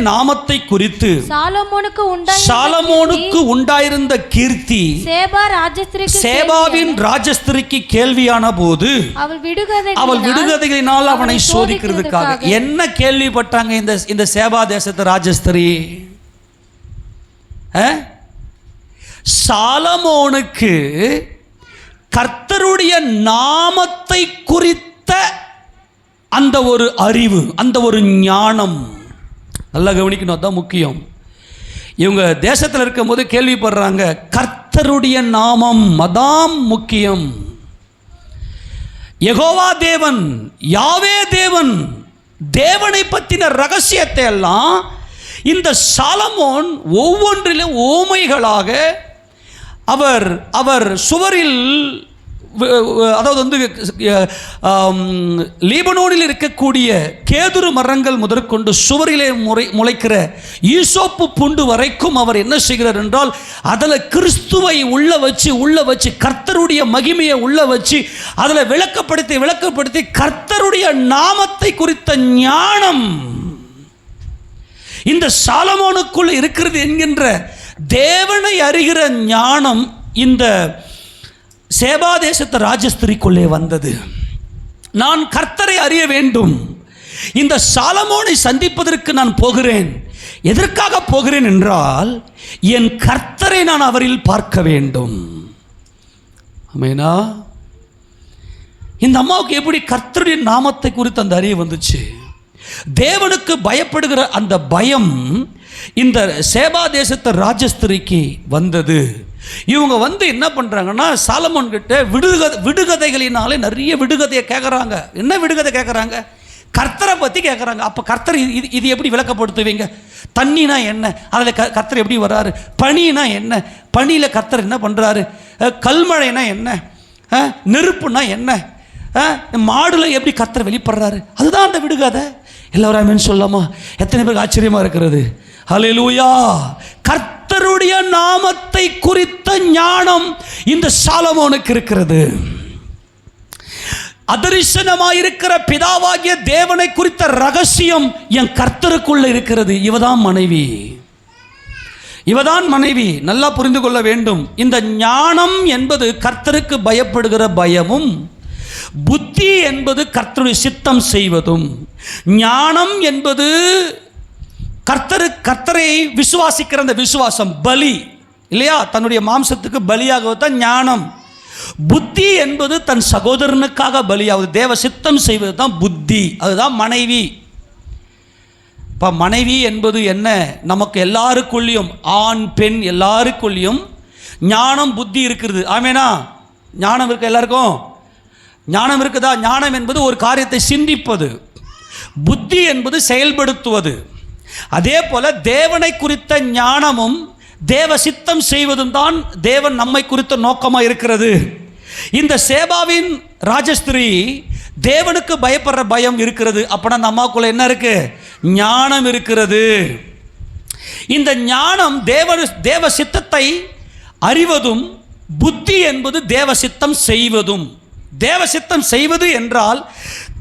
நாமத்தை குறித்து சாலமோனுக்கு உண்டாயிருந்த கீர்த்தி சேபாவின் ராஜஸ்திரிக்கு கேள்வியான போது அவள் விடுகதைகளினால் அவனை சோதிக்கிறதுக்காக என்ன கேள்விப்பட்டாங்க இந்த சேபா தேசத்து ராஜஸ்திரி? சாலமோனுக்கு கர்த்தருடைய நாமத்தை குறித்த அந்த ஒரு அறிவு, அந்த ஒரு ஞானம் நல்லா கவனிக்கணும். அதுதான் முக்கியம். இவங்க தேசத்தில் இருக்கும்போது கேள்விப்படுறாங்க கர்த்தருடைய நாமம், அதான் முக்கியம். யெகோவா தேவன், யாவே தேவன், தேவனை பற்றின ரகசியத்தை எல்லாம் இந்த சாலமோன் ஒவ்வொன்றிலும் ஓமைகளாக அவர் சுவரில், அதாவது வந்து லீபனோனில் இருக்கக்கூடிய கேதுரு மரங்கள் முதற்கொண்டு சுவரிலே முளைக்கிற ஈசோப்பு புண்டு வரைக்கும் அவர் என்ன செய்கிறார் என்றால் அதில் கிறிஸ்துவை உள்ள வச்சு கர்த்தருடைய மகிமையை உள்ள வச்சு அதில் விளக்கப்படுத்தி கர்த்தருடைய நாமத்தை குறித்த ஞானம் இந்த சாலமோனுக்குள் இருக்கிறது என்கின்ற தேவனை அறிகிற ஞானம் இந்த சேபா தேசத்து ராஜஸ்திரிக்குள்ளே வந்தது. நான் கர்த்தரை அறிய வேண்டும், இந்த சாலமோனை சந்திப்பதற்கு நான் போகிறேன். எதற்காக போகிறேன் என்றால் என் கர்த்தரை நான் அவரில் பார்க்க வேண்டும். ஆமெனா? இந்த அம்மாவுக்கு எப்படி கர்த்தருடைய நாமத்தை குறித்து அந்த அறிவு வந்துச்சு? தேவனுக்கு பயப்படுகிற அந்த பயம் இந்த சேபா தேசத்து ராஜஸ்திரிக்கு வந்தது. இவங்க வந்து என்ன பண்ணுறாங்கன்னா சாலமோன் கிட்ட விடுகதைகளினாலே நிறைய விடுகதையை கேட்குறாங்க. என்ன விடுகதை கேட்குறாங்க? கர்த்தரை பற்றி கேட்குறாங்க. அப்போ கர்த்தர் இது எப்படி விளக்கப்படுத்துவீங்க? தண்ணினா என்ன? அதில் கர்த்தர் எப்படி வர்றாரு? பனினா என்ன? பனியில் கர்த்தர் என்ன பண்ணுறாரு? கல்மழைனா என்ன? நெருப்புனா என்ன? மாடுல எப்படி கர்த்தர் வெளிப்படுறாரு? அதுதான் அந்த விடுகதை. எல்லாரும் ஆமென் சொல்லாமா? எத்தனை பேருக்கு ஆச்சரியமாக இருக்கிறது? ஹல்லேலூயா! கர்த்தருடைய நாமத்தை குறித்த ஞானம் இந்த சாலமோனுக்கு இருக்கிறது. அதரிசனமாயிருக்கிற பிதாவாகிய தேவனை குறித்த ரகசியம் என் கர்த்தருக்குள்ள இருக்கிறது. இவதான் மனைவி. நல்லா புரிந்து கொள்ள வேண்டும். இந்த ஞானம் என்பது கர்த்தருக்கு பயப்படுகிற பயமும், புத்தி என்பது கர்த்தருடைய சித்தம் செய்வதும், ஞானம் என்பது கர்த்தரை விசுவாசிக்கிற அந்த விசுவாசம், பலி இல்லையா? தன்னுடைய மாம்சத்துக்கு பலியாகத்தான் ஞானம். புத்தி என்பது தன் சகோதரனுக்காக பலியாவது, தேவ சித்தம் செய்வது தான் புத்தி. அதுதான் மனைவி. இப்போ மனைவி என்பது என்ன? நமக்கு எல்லாருக்குள்ளேயும், ஆண் பெண் எல்லாருக்குள்ளேயும் ஞானம் புத்தி இருக்கிறது. ஆமேனா? ஞானம் இருக்கு. எல்லாருக்கும் ஞானம் இருக்குதா? ஞானம் என்பது ஒரு காரியத்தை சிந்திப்பது, புத்தி என்பது செயல்படுத்துவது. அதே போல தேவனை குறித்த ஞானமும் தேவ சித்தம் செய்வதும் தான் தேவன் நம்மை குறித்த நோக்கமாக இருக்கிறது. இந்த சேபாவின் ராஜஸ்திரி தேவனுக்கு பயப்படுற பயம் இருக்கிறது. அப்படின்னா அந்த அம்மாக்குள்ள என்ன இருக்கு? ஞானம் இருக்கிறது. இந்த ஞானம் தேவ சித்தத்தை அறிவதும், புத்தி என்பது தேவ சித்தம் செய்வதும். தேவ சித்தம் செய்வது என்றால்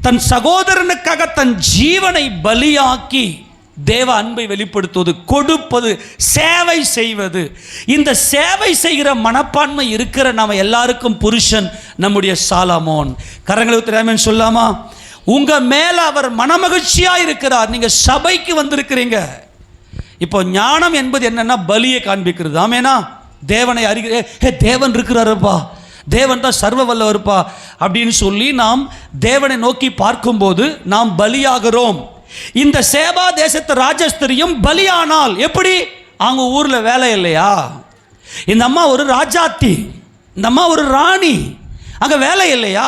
தன் சகோதரனுக்காக தன் ஜீவனை பலியாக்கி தேவ அன்பை வெளிப்படுத்துவது, கொடுப்பது, சேவை செய்வது. இந்த சேவை செய்கிற மனப்பான்மை இருக்கிற நம்ம எல்லாருக்கும் புருஷன் நம்முடைய சாலமோன். கரங்களை ஊற்றி சொல்லாமா? உங்க மேல அவர் மனமகிழ்ச்சியா இருக்கிறார். நீங்க சபைக்கு வந்திருக்கிறீங்க. இப்போ ஞானம் என்பது என்னன்னா பலியை காண்பிக்கிறது. ஆமேனா? தேவனை அறிகிற, தேவன் இருக்கிறாருப்பா, தேவன் தான் சர்வ வல்லவர்ப்பா அப்படின்னு சொல்லி நாம் தேவனை நோக்கி பார்க்கும்போது நாம் பலியாகிறோம். இந்த சேபா தேசத்து ராஜஸ்திரியும் பலியானால் எப்படி? அவங்க ஊரில் வேலை இல்லையா? இந்த அம்மா ஒரு ராஜாத்தி, இந்த அம்மா ஒரு ராணி, அங்கே வேலை இல்லையா?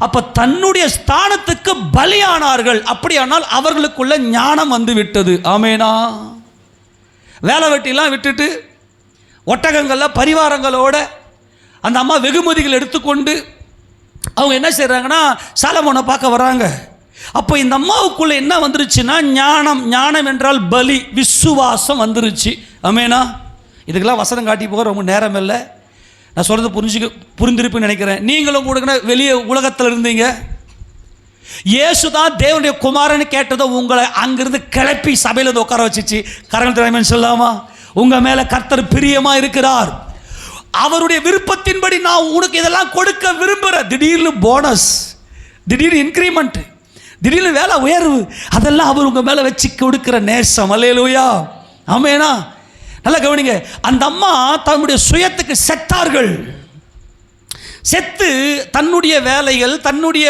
அப்போ தன்னுடைய ஸ்தானத்துக்கு பலியானார்கள். அப்படியானால் அவர்களுக்குள்ள ஞானம் வந்து விட்டது. ஆமேனா? வேலை வெட்டிலாம் விட்டுட்டு ஒட்டகங்களில் பரிவாரங்களோட அந்த அம்மா வெகுமதிகள் எடுத்துக்கொண்டு அவங்க என்ன செய்கிறாங்கன்னா சாலமோனை பார்க்க வராங்க. அப்போ இந்த அம்மாவுக்குள்ளே என்ன வந்துருச்சுன்னா ஞானம். ஞானம் என்றால் பலி, விசுவாசம் வந்துருச்சு. ஆமேனா? இதுக்கெல்லாம் வசனம் காட்டி போக ரொம்ப நேரம் இல்லை. நான் சொல்கிறது புரிந்திருப்புன்னு நினைக்கிறேன். நீங்களும் கூட வெளியே உலகத்தில் இருந்தீங்க. இயேசு தான் தேவனுடைய குமாரன்னு கேட்டதோ உங்களை அங்கிருந்து கிளப்பி சபையில் உட்கார வச்சிச்சு. கரங்கள் திறமைன்னு சொல்லாமா? உங்கள் மேலே கர்த்தர் பிரியமாக இருக்கிறார். அவருடைய விருப்பத்தின்படி நான் உனக்கு இதெல்லாம் கொடுக்க விரும்புகிறேன். திடீர்னு போனஸ், திடீர்னு இன்க்ரிமெண்ட், திடீர்னு வேலை உயர்வு, அதெல்லாம் அவர் உங்கள் மேலே வச்சு கொடுக்குற நேசம். அல்லேலூயா, ஆமேனா? நல்லா கவனிங்க. அந்த அம்மா தன்னுடைய சுயத்துக்கு செத்தார்கள். செத்து தன்னுடைய வேலைகள், தன்னுடைய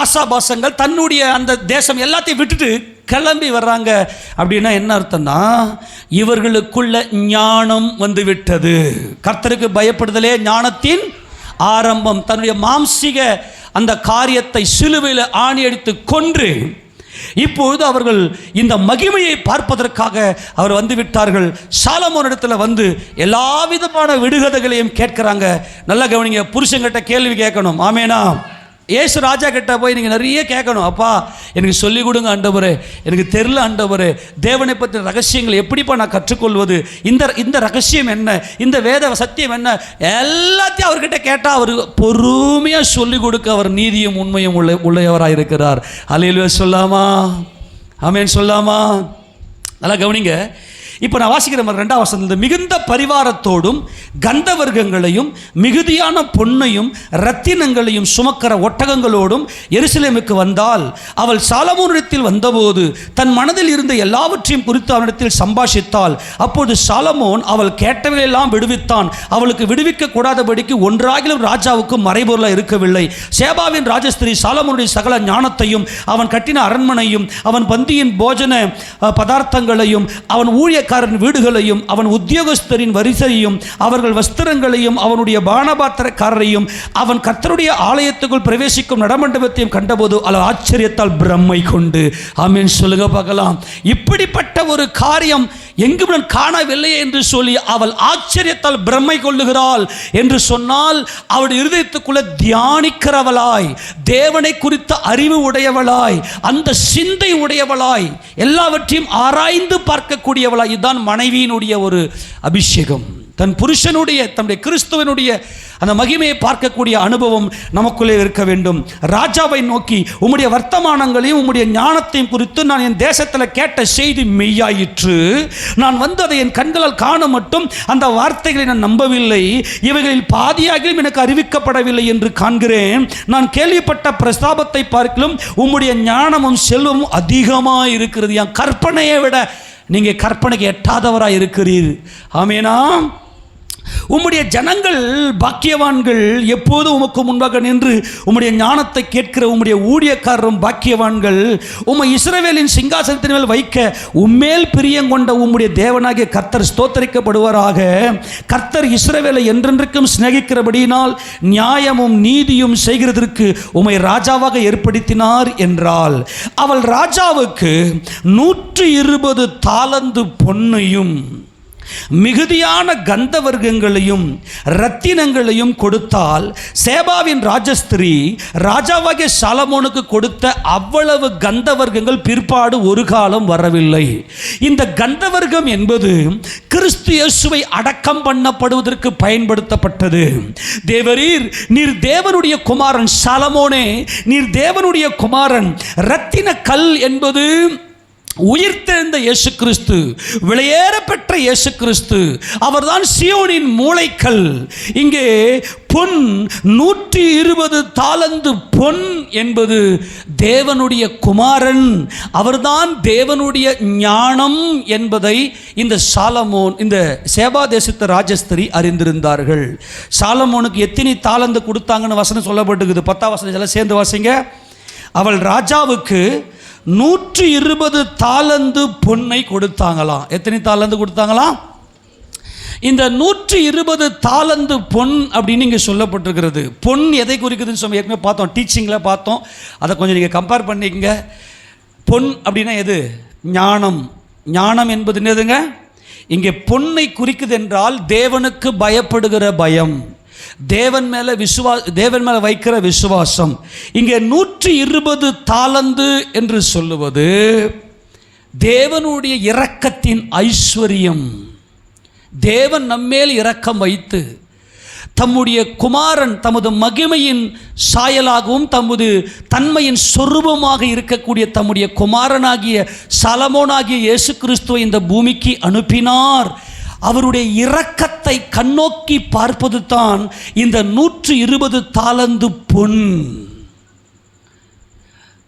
ஆசாபாசங்கள், தன்னுடைய அந்த தேசம் எல்லாத்தையும் விட்டுட்டு கிளம்பி வர்றாங்க. அப்படின்னா என்ன அர்த்தம்னா இவர்களுக்குள்ள ஞானம் வந்து விட்டது. கர்த்தருக்கு பயப்படுதலே ஞானத்தின் ஆரம்பம். தன்னுடைய மாம்சிக அந்த காரியத்தை சிலுவையில் ஆணி அடித்து கொன்று இப்பொழுது அவர்கள் இந்த மகிமையை பார்ப்பதற்காக அவர் வந்து விட்டார்கள். சாலமோன் இடத்துல வந்து எல்லா விதமான விடுகதைகளையும் கேட்கிறாங்க. நல்லா கவனிங்க. புருஷங்கிட்ட கேள்வி கேட்கணும். ஆமேனா? ஏசு ராஜா கிட்ட போய் நீங்கள் நிறைய கேட்கணும். அப்பா எனக்கு சொல்லிக் கொடுங்க ஆண்டவரே, எனக்கு தெரியல ஆண்டவரே, தேவனை பற்றின ரகசியங்கள் எப்படிப்பா நான் கற்றுக்கொள்வது, இந்த ரகசியம் என்ன, இந்த வேத சத்தியம் என்ன, எல்லாத்தையும் அவர்கிட்ட கேட்டால் அவர் பொறுமையாக சொல்லிக் கொடுக்க அவர் நீதியும் உண்மையும் உள்ளவராக இருக்கிறார். அல்லேலூயா சொல்லாமா? ஆமேன் சொல்லாமா? நல்லா கவனிங்க. இப்போ நான் வாசிக்கிற மாதிரி 2ஆம் வசனத்தில் மிகுந்த பரிவாரத்தோடும் கந்தவர்க்கங்களையும் மிகுதியான பொன்னையும் இரத்தினங்களையும் சுமக்கிற ஒட்டகங்களோடும் எருசலேமுக்கு வந்தால் அவள் சாலமோனிடத்தில் வந்தபோது தன் மனதில் இருந்த எல்லாவற்றையும் குறித்து அவனிடத்தில் சம்பாஷித்தாள். அப்போது சாலமோன் அவள் கேட்டவையெல்லாம் விடுவித்தான். அவளுக்கு விடுவிக்க கூடாதபடிக்கு ஒன்றாகிலும் ராஜாவுக்கு மறைபொருளாக இருக்கவில்லை. சேபாவின் ராஜஸ்திரி சாலமோனுடைய சகல ஞானத்தையும், அவன் கட்டின அரண்மனையும், அவன் பந்தியின் போஜன பதார்த்தங்களையும், அவன் ஊழிய வீடுகளையும், அவன் உத்தியோகஸ்தரின் வரிசையையும், அவர்கள் வஸ்திரங்களையும், அவனுடைய பானபாத்திரக்காரரையும், அவன் கர்த்தருடைய ஆலயத்துக்குள் பிரவேசிக்கும் நடமண்டபத்தையும் கண்டபோது அவள் ஆச்சரியத்தால் பிரம்மை கொண்டு. ஆமென் சொல்லுங்க பார்க்கலாம். இப்படிப்பட்ட ஒரு காரியம் எங்கும் நான் காணவில்லை என்று சொல்லி அவள் ஆச்சரியத்தால் பிரம்மை கொள்ளுகிறாள் என்று சொன்னால் அவளுடைய இருதயத்துக்குள்ள தியானிக்கிறவளாய், தேவனை குறித்த அறிவு உடையவளாய், அந்த சிந்தை உடையவளாய், எல்லாவற்றையும் ஆராய்ந்து பார்க்கக்கூடியவளாய். இதுதான் மனைவியினுடைய ஒரு அபிஷேகம். தன் புருஷனுடைய, தன்னுடைய கிறிஸ்துவனுடைய அந்த மகிமையை பார்க்கக்கூடிய அனுபவம் நமக்குள்ளே இருக்க வேண்டும். ராஜாவை நோக்கி உம்முடைய வர்த்தமானங்களையும் உம்முடைய ஞானத்தையும் குறித்து நான் என் தேசத்தில் கேட்ட செய்தி மெய்யாயிற்று. நான் வந்து அதை என் கண்களால் காண மட்டும் அந்த வார்த்தைகளை நான் நம்பவில்லை. இவைகளில் பாதியாகிலும் எனக்கு அறிவிக்கப்படவில்லை என்று காண்கிறேன். நான் கேள்விப்பட்ட பிரஸ்தாபத்தை பார்க்கலும் உம்முடைய ஞானமும் செல்வமும் அதிகமாக இருக்கிறது. என் கற்பனையை விட நீங்கள் கற்பனைக்கு எட்டாதவராக இருக்கிறீர். ஆமேனா? உம்முடைய ஜனங்கள் பாக்கியவான்கள், எப்போது உமக்கு முன்பாக நின்று உம்முடைய ஞானத்தை கேட்கிற உம்முடைய ஊழியக்காரரும் பாக்கியவான்கள். உம்மை இஸ்ரவேலின் சிங்காசனத்தின் மேல் வைக்க உம்மேல் பிரியங்கொண்ட உம்முடைய தேவனாகிய கர்த்தர் ஸ்தோத்தரிக்கப்படுவாராக. கர்த்தர் இஸ்ரவேலை என்றென்றைக்கும் சிநேகிக்கிறபடியினால் நியாயமும் நீதியும் செய்கிறதற்கு உம்மை ராஜாவாக ஏற்படுத்தினார் என்றால், அவள் ராஜாவுக்கு 120 தாலந்து பொன்னையும் மிகுதியான கந்தவர்க்கங்களையும் இரத்தினங்களையும் கொடுத்தால், சேபாவின் ராஜஸ்திரி ராஜாவாகிய சாலமோனுக்கு கொடுத்த அவ்வளவு கந்தவர்க்கங்கள் பிற்பாடு ஒரு காலம் வரவில்லை. இந்த கந்தவர்க்கம் என்பது கிறிஸ்து இயேசுவை அடக்கம் பண்ணப்படுவதற்கு பயன்படுத்தப்பட்டது. தேவரீர், நீர் தேவனுடைய குமாரன், சாலமோனே நீர் தேவனுடைய குமாரன். இரத்தின கல் என்பது உயிர்த்தெழுந்த இயேசு கிறிஸ்து, விலையேற பெற்ற இயேசு கிறிஸ்து. அவர்தான் சீயோனின் மூளைக்கல். இங்கே பொன் 120 தாலந்து பொன் என்பது தேவனுடைய குமாரன், அவர்தான் தேவனுடைய ஞானம் என்பதை இந்த சாலமோன், இந்த சேபா தேசத்து ராஜஸ்திரி அறிந்திருந்தார்கள். சாலமோனுக்கு எத்தனை தாலந்து கொடுத்தாங்கன்னு வசனம் சொல்லப்பட்டிருக்குது. 10ஆம் வசனம் எல்லாம் சேர்ந்து வாசிங்க. அவள் ராஜாவுக்கு 120 தாலந்து பொன்னை கொடுத்தாங்களாம். எத்தனை தாலந்து கொடுத்தாங்களாம்? இந்த 120 தாலந்து பொன் அப்படின்னு இங்கே சொல்லப்பட்டிருக்கிறது. பொன் எதை குறிக்குதுன்னு சொல்லி ஏற்கனவே பார்த்தோம், டீச்சிங்கில் பார்த்தோம். அதை கொஞ்சம் நீங்கள் கம்பேர் பண்ணிக்கங்க. பொன் அப்படின்னா எது? ஞானம். ஞானம் என்பது என்னதுங்க? இங்கே பொன்னை குறிக்குது என்றால் தேவனுக்கு பயப்படுகிற பயம், தேவன் மேலே வைக்கிற விசுவாசம். இங்கே 120 தாலந்து என்று சொல்லுவது தேவனுடைய இரக்கத்தின் ஐஸ்வர்யம். தேவன் நம்மேல் இரக்கம் வைத்து தம்முடைய குமாரன் தமது மகிமையின் சாயலாகவும் தமது தன்மையின் சொரூபமாக இருக்கக்கூடிய தம்முடைய குமாரனாகிய சாலமோனாகிய இயேசு கிறிஸ்துவை இந்த பூமிக்கு அனுப்பினார். அவருடைய இரக்கத்தை கண்ணோக்கி பார்ப்பது தான் இந்த 120 தாலந்து பொன்.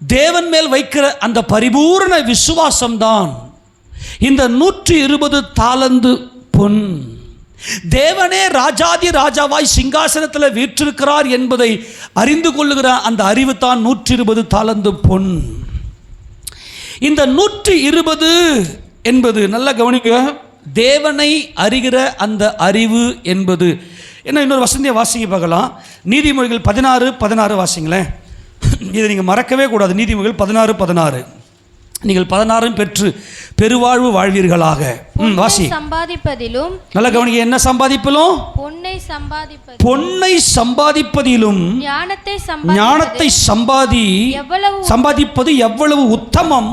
தேவன் மேல் வைக்கிற அந்த பரிபூரண விசுவாசம்தான் இந்த 120 தாலந்து பொன். தேவனே ராஜாதி ராஜாவாய் சிங்காசனத்தில் வீற்றிருக்கிறார் என்பதை அறிந்து கொள்ளுகிற அந்த அறிவு தான் 120 தாலந்து பொன். இந்த 120 என்பது நல்ல கவனிக்க, தேவனை அறிகிற அந்த அறிவு என்பது என்ன? இன்னொரு வசந்தியை வாசிங்க பார்க்கலாம். நீதிமொழிகள் 16:16 வாசிங்களேன். இதை நீங்கள் மறக்கவே கூடாது. நீதிமொழிகள் 16:16. நீங்கள் 16 பெற்று பெருவாழ்வு வாழ்வீர்களாக. வாசி. சம்பாதிப்பதிலும் நல்ல கவனிக்க, என்ன சம்பாதிப்பதிலும்? பொன்னை சம்பாதிப்பதிலும் ஞானத்தை சம்பாதிப்பது எவ்வளவு உத்தமம்.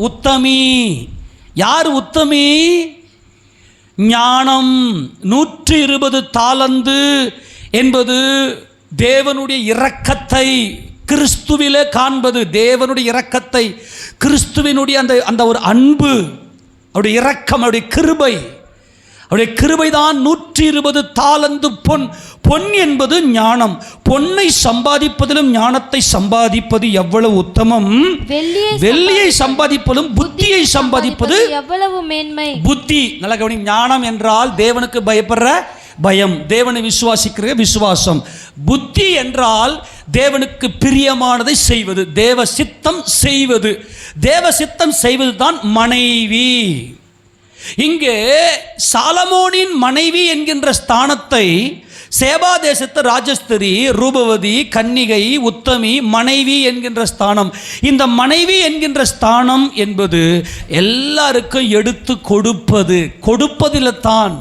உத்தமி. யார் உத்தமி? ஞானம். 120 தாலந்து என்பது தேவனுடைய இரக்கத்தை கிறிஸ்துவிலே காண்பது. தேவனுடைய இரக்கத்தை, கிறிஸ்துவினுடைய அந்த ஒரு அன்பு, அவருடைய இரக்கம், அவருடைய கிருபை தான் 120 தாலந்து பொன். பொன் என்பது ஞானம். பொன்னை சம்பாதிப்பதிலும் ஞானத்தை சம்பாதிப்பது எவ்வளவு உத்தமம். வெள்ளியை சம்பாதிப்பதும் புத்தியை சம்பாதிப்பது எவ்வளவு மேன்மை. புத்தி. நல்ல கவனி. ஞானம் என்றால் தேவனுக்கு பயப்படுற பயம், தேவனை விசுவாசிக்கிற விசுவாசம். புத்தி என்றால் தேவனுக்கு பிரியமானதை செய்வது, தேவ சித்தம் செய்வது. தேவ சித்தம் செய்வது தான் மனைவி. இங்கே சாலமோனின் மனைவி என்கின்ற ஸ்தானத்தை சேபா தேசத்து ராஜஸ்திரி, ரூபவதி, கன்னிகை, உத்தமி, மனைவி என்கின்ற ஸ்தானம். இந்த மனைவி என்கின்ற ஸ்தானம் என்பது எல்லாருக்கும் எடுத்து கொடுப்பதில் தான்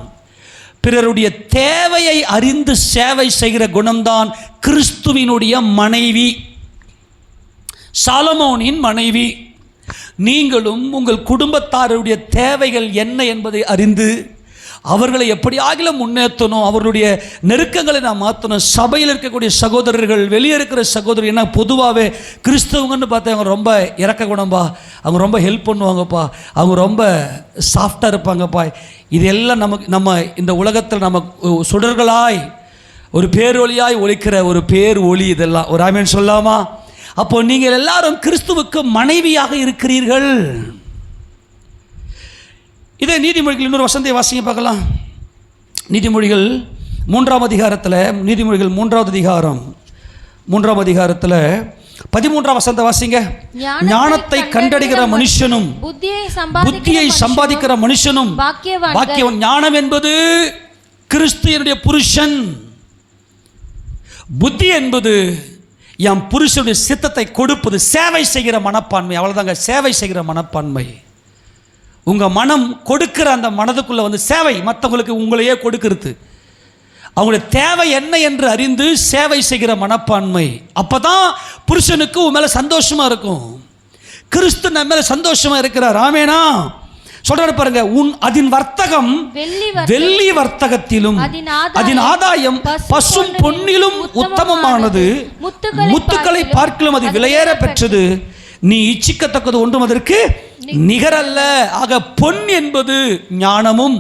பிறருடைய தேவையை அறிந்து சேவை செய்கிற குணம்தான் கிறிஸ்துவினுடைய மனைவி, சாலமோனின் மனைவி. நீங்களும் உங்கள் குடும்பத்தாருடைய தேவைகள் என்ன என்பதை அறிந்து அவர்களை எப்படியாகிலும் முன்னேற்றணும், அவர்களுடைய நெருக்கங்களை நான் மாற்றணும். சபையில் இருக்கக்கூடிய சகோதரர்கள், வெளியே இருக்கிற சகோதரர், ஏன்னா பொதுவாகவே கிறிஸ்தவங்கன்னு பார்த்தா அவங்க ரொம்ப இறக்க குணம்பா, அவங்க ரொம்ப ஹெல்ப் பண்ணுவாங்கப்பா, அவங்க ரொம்ப சாஃப்டாக இருப்பாங்கப்பா. இதெல்லாம் நம்ம இந்த உலகத்தில் நம்ம சுடர்களாய் ஒரு பேரொலியாய் ஒலிக்கிற ஒரு பேர் ஒளி. இதெல்லாம் ஒரு ஆமென் சொல்லாமா? அப்போ நீங்கள் எல்லாரும் கிறிஸ்துவுக்கு மனைவியாக இருக்கிறீர்கள். இதே நீதிமொழிகள் இன்னொரு வசந்தை வாசிங்க பார்க்கலாம். நீதிமொழிகள் 3ஆம் அதிகாரத்தில், நீதிமொழிகள் 3வது அதிகாரம் 3ஆம் அதிகாரத்தில் 13ஆம் வசனத்தை வாசிங்க. ஞானத்தை கண்டடைகிற மனுஷனும் புத்தியை சம்பாதிக்கிற மனுஷனும் பாக்கியவன். ஞானம் என்பது கிறிஸ்துவனுடைய புருஷன். புத்தி என்பது என் புருஷனுடைய சித்தத்தை கொடுப்பது, சேவை செய்கிற மனப்பான்மை. அவ்வளோதாங்க, சேவை செய்கிற மனப்பான்மை. உங்கள் மனம் கொடுக்கிற அந்த மனதுக்குள்ளே வந்து சேவை, மற்றவங்களுக்கு உங்களையே கொடுக்கிறது, அவங்களுடைய தேவை என்ன என்று அறிந்து சேவை செய்கிற மனப்பான்மை. அப்போ தான் புருஷனுக்கு உன் மேலே சந்தோஷமாக இருக்கும். கிறிஸ்து நம்ம மேலே சந்தோஷமாக இருக்கிறார். ஆமேனா? சொல்றாரு பாருங்க, அதன் வர்த்தகம் வெள்ளி வர்த்தகத்திலும் அதன் ஆதாயம் பசும் பொன்னிலும் உத்தமமானது, முத்துக்களை பார்க்கலும் அது விலையேற பெற்றது, நீ இச்சிக்கத்தக்கது ஒன்றும் அதற்கு நிகரல்ல. ஆக பொன் என்பது ஞானமும்,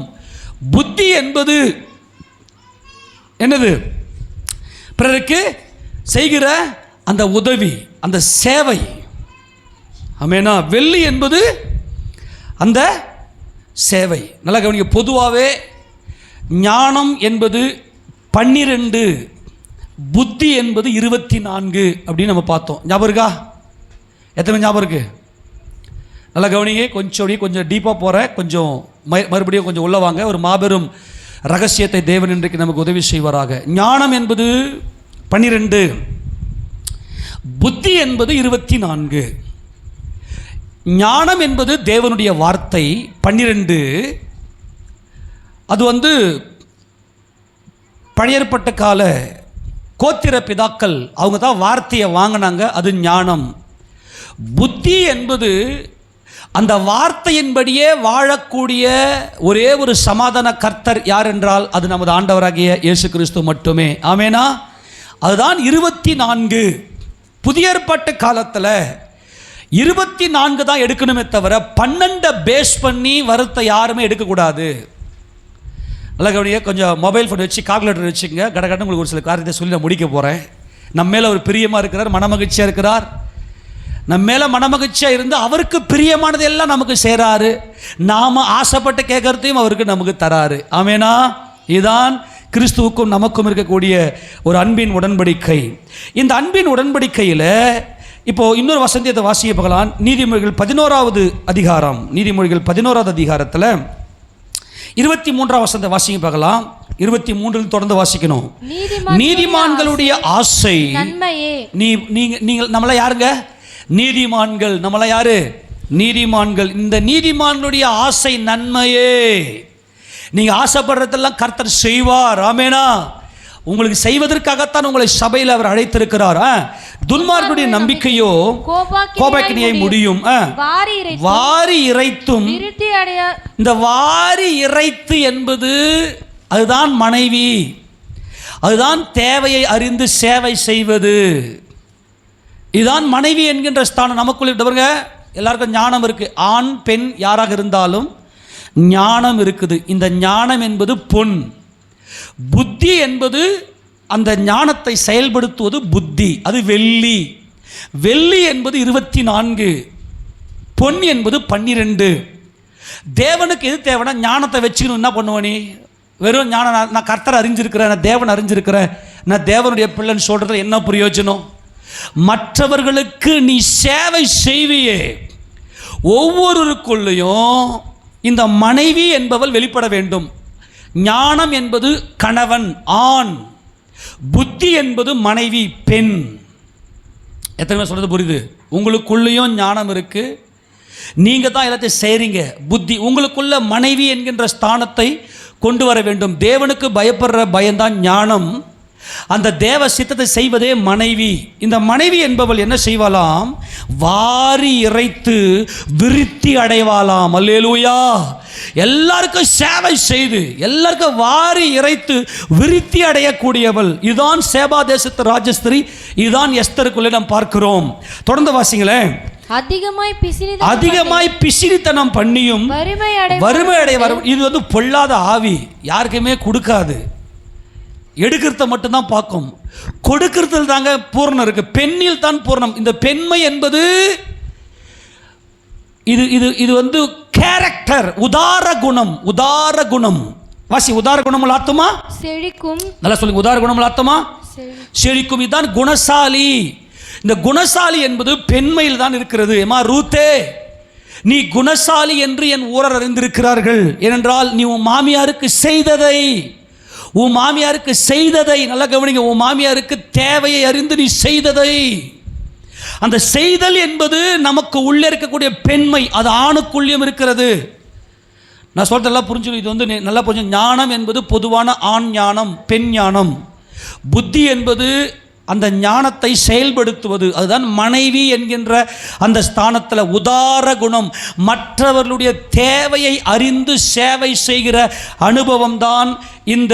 புத்தி என்பது என்னது? பிறருக்கு செய்கிற அந்த உதவி, அந்த சேவை. ஆமெனா? வெள்ளி என்பது அந்த சேவை. நல்லா கவனிங்க. பொதுவாகவே ஞானம் என்பது 12, புத்தி என்பது 24 அப்படின்னு நம்ம பார்த்தோம். ஞாபகம் இருக்கா? எத்தனை ஞாபகம் இருக்கு? நல்லா கவனிங்க, கொஞ்சம் டீப்பாக போகிறேன், கொஞ்சம் மறுபடியும் கொஞ்சம் உள்ள வாங்க. ஒரு மாபெரும் ரகசியத்தை தேவன் இன்றைக்கு நமக்கு உதவி செய்வாராக. ஞானம் என்பது 12, புத்தி என்பது 24. ஞானம் என்பது தேவனுடைய வார்த்தை 12. அது பழைய ஏற்பாட்டு கால கோத்திர பிதாக்கள் அவங்க தான் வார்த்தையை வாங்கினாங்க, அது ஞானம். புத்தி என்பது அந்த வார்த்தையின்படியே வாழக்கூடிய ஒரே ஒரு சமாதான கர்த்தர் யார் என்றால் அது நமது ஆண்டவராகிய இயேசு கிறிஸ்து மட்டுமே. ஆமேனா? அதுதான் 24. புதிய ஏற்பாட்டு காலத்தில் 24 தான் எடுக்கணுமே தவிர 12 பேஸ் பண்ணி வருத்த யாருமே எடுக்கக்கூடாது. நல்லா கவனிங்க, கொஞ்சம் மொபைல் ஃபோன் வச்சு கால்குலேட்டர் வச்சுங்க. கடகடன்னு உங்களுக்கு ஒரு சில காரியத்தை சொல்லி நான் முடிக்க போகிறேன். நம்ம மேலே ஒரு பிரியமாக இருக்கிறார், மனமகிழ்ச்சியாக இருக்கிறார். நம்ம மேலே மனமகிழ்ச்சியாக இருந்து அவருக்கு பிரியமானது எல்லாம் நமக்கு சேராரு. நாம் ஆசைப்பட்டு கேட்கறதையும் அவருக்கு நமக்கு தராரு. ஆமேனா? இதுதான் கிறிஸ்துவுக்கும் நமக்கும் இருக்கக்கூடிய ஒரு அன்பின் உடன்படிக்கை. இந்த அன்பின் உடன்படிக்கையில் இப்போ இன்னொரு வசனத்தை வாசிக்க பார்க்கலாம். நீதிமொழிகள் 11வது அதிகாரம், நீதிமொழிகள் 11வது அதிகாரத்தில் 23ஆம் வசனத்தை வாசிக்க பார்க்கலாம். 23 தொடர்ந்து வாசிக்கணும். நீதிமான்களுடைய ஆசை நன்மையே. நீங்கள் நம்மள யாருங்க? நீதிமான்கள். நம்மள யாரு? நீதிமான்கள். இந்த நீதிமான்களுடைய ஆசை நன்மையே. நீங்க ஆசைப்படுறதெல்லாம் கர்த்தர் செய்வார். ஆமேனா? உங்களுக்கு செய்வதற்காகத்தான் உங்களை சபையில் அவர் அழைத்திருக்கிறார். துன்மார்க்குடைய நம்பிக்கையோ கோபாக்கினியை முடியும். வாரி இறைத்தும். இந்த வாரி இறைத்து என்பது அதுதான் மனைவி, அதுதான் தேவையை அறிந்து சேவை செய்வது. இதுதான் மனைவி என்கின்ற ஸ்தானம் நமக்குள்ள இருந்தவங்க. எல்லாருக்கும் ஞானம் இருக்கு. ஆண் பெண் யாராக இருந்தாலும் ஞானம் இருக்குது. இந்த ஞானம் என்பது பொன். புத்தி என்பது அந்த ஞானத்தை செயல்படுத்துவது புத்தி, அது வெள்ளி. வெள்ளி என்பது 24, பொன் என்பது 12. தேவனுக்கு எது தேவைன்னா ஞானத்தை வச்சுக்கணும். என்ன பண்ணுவ நீ? வெறும் ஞானம், நான் கர்த்தரை அறிஞ்சிருக்கிறேன், நான் தேவன் அறிஞ்சிருக்கிறேன், நான் தேவனுடைய பிள்ளைன்னு சொல்றதுல என்ன பிரயோஜனம்? மற்றவர்களுக்கு நீ சேவை செய்வியே. ஒவ்வொருக்குள்ளையும் இந்த மனைவி என்பவள் வெளிப்பட வேண்டும். ஞானம் என்பது கணவன் ஆண், புத்தி என்பது மனைவி பெண். எத்தனை பேர் சொல்றது புரியுது? உங்களுக்குள்ளேயும் ஞானம் இருக்கு, நீங்க தான் எல்லாத்தையும் செய்றீங்க. புத்தி உங்களுக்குள்ள மனைவி என்கின்ற ஸ்தானத்தை கொண்டு வர வேண்டும். தேவனுக்கு பயப்படுற பயம்தான் ஞானம். அந்த தேவ சித்தத்தை செய்வதே மனைவி. இந்த மனைவி என்பவள் என்ன செய்வாளாம்? வாரி இறைத்து விருத்தி அடைவாளாம். அல்லேலூயா! எல்லாருக்கும் சேவை செய்து எல்லாருக்கும் வாரி இறைத்து விருத்தி அடையக்கூடியவள். இதுதான் சேபா தேசத்து ராஜஸ்திரி. இதுதான் எஸ்தருக்குள்ளே நாம் பார்க்கிறோம். தொடர்ந்து வாசிங்களேன். அதிகமாய் பிசினித்தனம் பண்ணியும் வறுமை அடைய. இது பொல்லாத ஆவி, யாருக்குமே கொடுக்காது, எடுக்கிறத மட்டும்தான் பார்க்கும். கொடுக்கிறதுல தாங்க பூர்ணம் இருக்கு, பெண்ணில் தான் பூர்ணம். இந்த பெண்மை என்பது இது இது இது கேரக்டர், உதார குணம். உதார குணம் வாசி. உதார குணம் ஆத்துமா செழிக்கும். நல்லா சொல்லுங்க. உதார குணம் ஆத்துமா செழிக்கும். இதுதான் குணசாலி. இந்த குணசாலி என்பது பெண்மையில் தான் இருக்கிறது. ஏமா ரூத்தே, நீ குணசாலி என்று என் ஊரர் அறிந்திருக்கிறார்கள். ஏனென்றால் நீ உன் மாமியாருக்கு செய்ததை, உன் மாமியாருக்கு செய்ததை நல்லா கவனிங்க. உன் மாமியாருக்கு தேவையை அறிந்து நீ செய்ததை, அந்த செய்தல் என்பது நமக்கு உள்ளே இருக்கக்கூடிய பெண்மை, அது ஆணுக்குள்ளேயும் இருக்கிறது. நான் சொல்றதெல்லாம் புரிஞ்சுக்கணும். இது நல்லா புரிஞ்சு. ஞானம் என்பது பொதுவான ஆண் ஞானம், பெண் ஞானம். புத்தி என்பது அந்த ஞானத்தை செயல்படுத்துவது, அதுதான் மனைவி என்கின்ற அந்த ஸ்தானத்தில். உதார குணம், மற்றவர்களுடைய தேவையை அறிந்து சேவை செய்கிற அனுபவம் தான் இந்த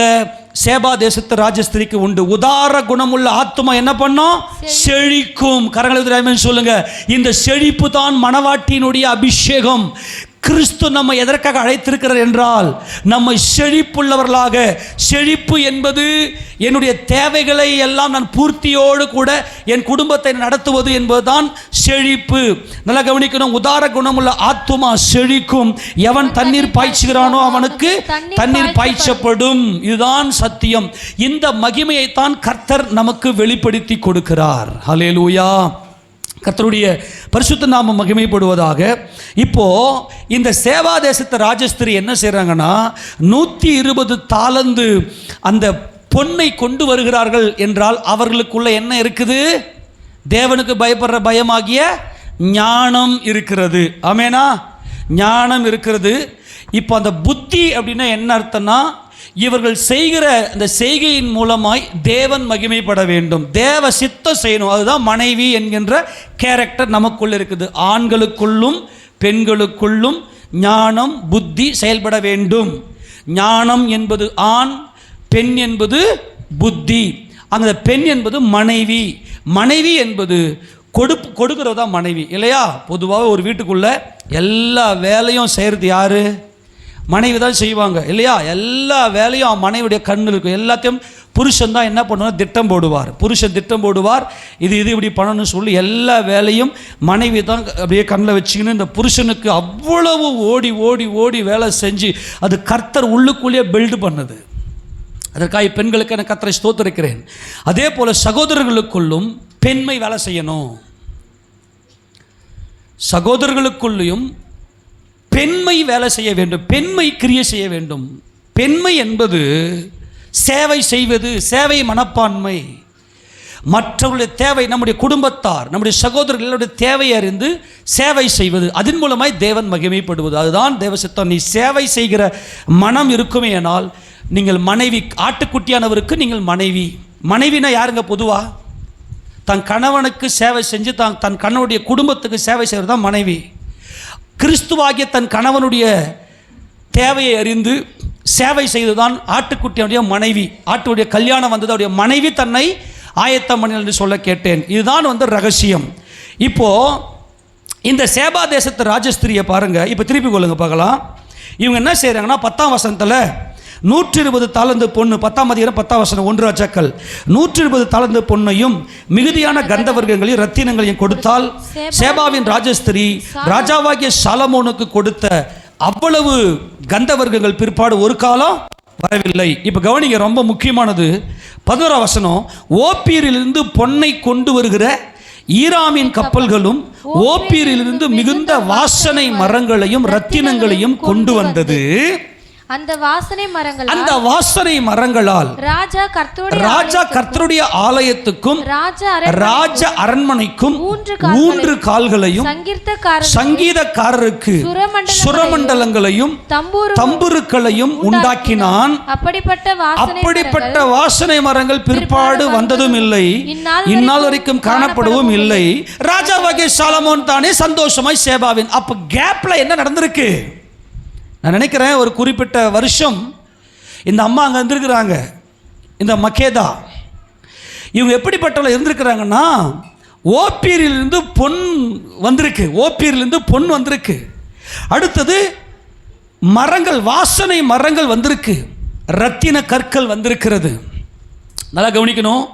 சேபா தேசத்து ராஜஸ்திரிக்கு உண்டு. உதார குணமுள்ள ஆத்துமா என்ன பண்ணும்? செழிக்கும். கரங்களை சொல்லுங்க. இந்த செழிப்பு தான் மணவாட்டியினுடைய அபிஷேகம். கிறிஸ்து நம்ம எதற்காக அழைத்திருக்கிறார் என்றால் நம்மை செழிப்புள்ளவர்களாக. செழிப்பு என்பது என்னுடைய தேவைகளை எல்லாம் நான் பூர்த்தியோடு கூட என் குடும்பத்தை நடத்துவது என்பதுதான் செழிப்பு. நல்லா கவனிக்கணும். உதார குணமுள்ள ஆத்துமா செழிக்கும். எவன் தண்ணீர் பாய்ச்சுகிறானோ அவனுக்கு தண்ணீர் பாய்ச்சப்படும். இதுதான் சத்தியம். இந்த மகிமையைத்தான் கர்த்தர் நமக்கு வெளிப்படுத்தி கொடுக்கிறார். ஹல்லேலூயா! கர்த்தருடைய பரிசுத்த நாமம் மகிமைப்படுவதாக. இப்போ இந்த சேவா தேசத்து ராஜஸ்திரி என்ன செய்கிறாங்கன்னா 120 தாலந்து அந்த பொன்னை கொண்டு வருகிறார்கள் என்றால் அவர்களுக்குள்ள என்ன இருக்குது? தேவனுக்கு பயப்படுற பயமாகிய ஞானம் இருக்கிறது. ஆமேனா? ஞானம் இருக்கிறது. இப்போ அந்த புத்தி அப்படின்னா என்ன அர்த்தம்னா, இவர்கள் செய்கிற அந்த செய்கையின் மூலமாய் தேவன் மகிமைப்பட வேண்டும், தேவ சித்தம் செய்யணும். அதுதான் மனைவி என்கின்ற கேரக்டர் நமக்குள்ள இருக்குது. ஆண்களுக்குள்ளும் பெண்களுக்குள்ளும் ஞானம் புத்தி செயல்பட வேண்டும். ஞானம் என்பது ஆண், பெண் என்பது புத்தி. அந்த பெண் என்பது மனைவி. மனைவி என்பது கொடுக்கிறது தான் மனைவி, இல்லையா? பொதுவாக ஒரு வீட்டுக்குள்ள எல்லா வேலையும் செய்கிறது யாரு? மனைவி தான் செய்வாங்க, இல்லையா? எல்லா வேலையும் மனைவியுடைய கண்ணில் இருக்கும். எல்லாத்தையும் புருஷன் தான் என்ன பண்ணுவார்? திட்டம் போடுவார். புருஷன் திட்டம் போடுவார், இது இப்படி பண்ணணும்னு சொல்லி எல்லா வேலையும் மனைவி தான் அப்படியே கண்ணில் வச்சுக்கின்னு இந்த புருஷனுக்கு அவ்வளவு ஓடி ஓடி ஓடி வேலை செஞ்சு அது கர்த்தர் உள்ளுக்குள்ளேயே பில்டு பண்ணுது. அதற்காக பெண்களுக்கு நான் கர்த்தரை ஸ்தோத்திரிக்கிறேன். அதே போல் சகோதரர்களுக்குள்ளும் பெண்மை வேலை செய்யணும். சகோதரர்களுக்குள்ளேயும் பெண்மை வேலை செய்ய வேண்டும், பெண்மை கிரியை செய்ய வேண்டும். பெண்மை என்பது சேவை செய்வது, சேவை மனப்பான்மை. மற்றவர்களுடைய தேவை, நம்முடைய குடும்பத்தார், நம்முடைய சகோதரர்களுடைய தேவையை அறிந்து சேவை செய்வது, அதன் மூலமாய் தேவன் மகிமைப்படுவது. அதுதான் தேவ சித்தம். நீ சேவை செய்கிற மனம் இருக்குமே ஆனால் நீங்கள் மனைவி. ஆட்டுக்குட்டியானவருக்கு நீங்கள் மனைவி. மனைவினா யாருங்க? பொதுவாக தன் கணவனுக்கு சேவை செஞ்சு தன் கணவனுடைய குடும்பத்துக்கு சேவை செய்கிறது தான் மனைவி. கிறிஸ்துவாகிய தன் கணவனுடைய தேவையை அறிந்து சேவை செய்துதான் ஆட்டுக்குட்டியுடைய மனைவி. ஆட்டுடைய கல்யாணம் வந்தது, அவருடைய மனைவி தன்னை ஆயத்தம் பண்ணி என்று சொல்ல கேட்டேன். இதுதான் ரகசியம். இப்போ இந்த சேபா தேசத்து ராஜஸ்திரியை பாருங்க. இப்போ திருப்பி கொள்ளுங்க பார்க்கலாம். இவங்க என்ன செய்கிறாங்கன்னா 10ஆம் வசனத்தில் 120 தாலந்து பொண்ணு, 10ஆம் அதிகாரம் 10ஆம் வசனம், 1 ராஜாக்கள், 120 தாலந்து பொன்னையும் மிகுதியான கந்தவர்க்கங்களையும் ரத்தினங்களையும் கொடுத்தால் சேபாவின் ராஜஸ்திரி ராஜாவாகிய சாலமோனுக்கு கொடுத்த அவ்வளவு கந்தவர்க்கங்கள் பிற்பாடு ஒரு காலம் வரவில்லை. இப்போ கவனிங்க, ரொம்ப முக்கியமானது 11ஆம் வசனம். ஓப்பீரிலிருந்து பொன்னை கொண்டு வருகிற ஈராமின் கப்பல்களும் ஓப்பீரிலிருந்து மிகுந்த வாசனை மரங்களையும் ரத்தினங்களையும் கொண்டு வந்தது. அந்த வாசனை மரங்களால் ராஜா கர்த்தருடைய ஆலயத்துக்கும் ராஜ அரண்மனைக்கும் 3 கால்களையும் சங்கீதக்காரருக்கு சுரமண்டலங்களையும் தம்புருக்களையும் உண்டாக்கினான். அப்படிப்பட்ட வாசனை மரங்கள் பிற்பாடு வந்ததும் இல்லை, இந்நாள் வரைக்கும் காணப்படவும் இல்லை. ராஜாவாகிய சாலமோன் தானே சந்தோஷமாய் சேபாவின். அப்ப கேப்ல என்ன நடந்திருக்கு? நான் நினைக்கிறேன் ஒரு குறிப்பிட்ட வருஷம் இந்த அம்மா அங்கே இருந்திருக்கிறாங்க, இந்த மக்கேதா. இவங்க எப்படிப்பட்டவளை இருந்திருக்கிறாங்கன்னா, ஓப்பீரிலிருந்து பொன் வந்திருக்கு. ஓப்பீரிலிருந்து பொன் வந்திருக்கு. அடுத்தது மரங்கள், வாசனை மரங்கள் வந்திருக்கு. ரத்தின கற்கள் வந்திருக்கிறது. நல்லா கவனிக்கணும்.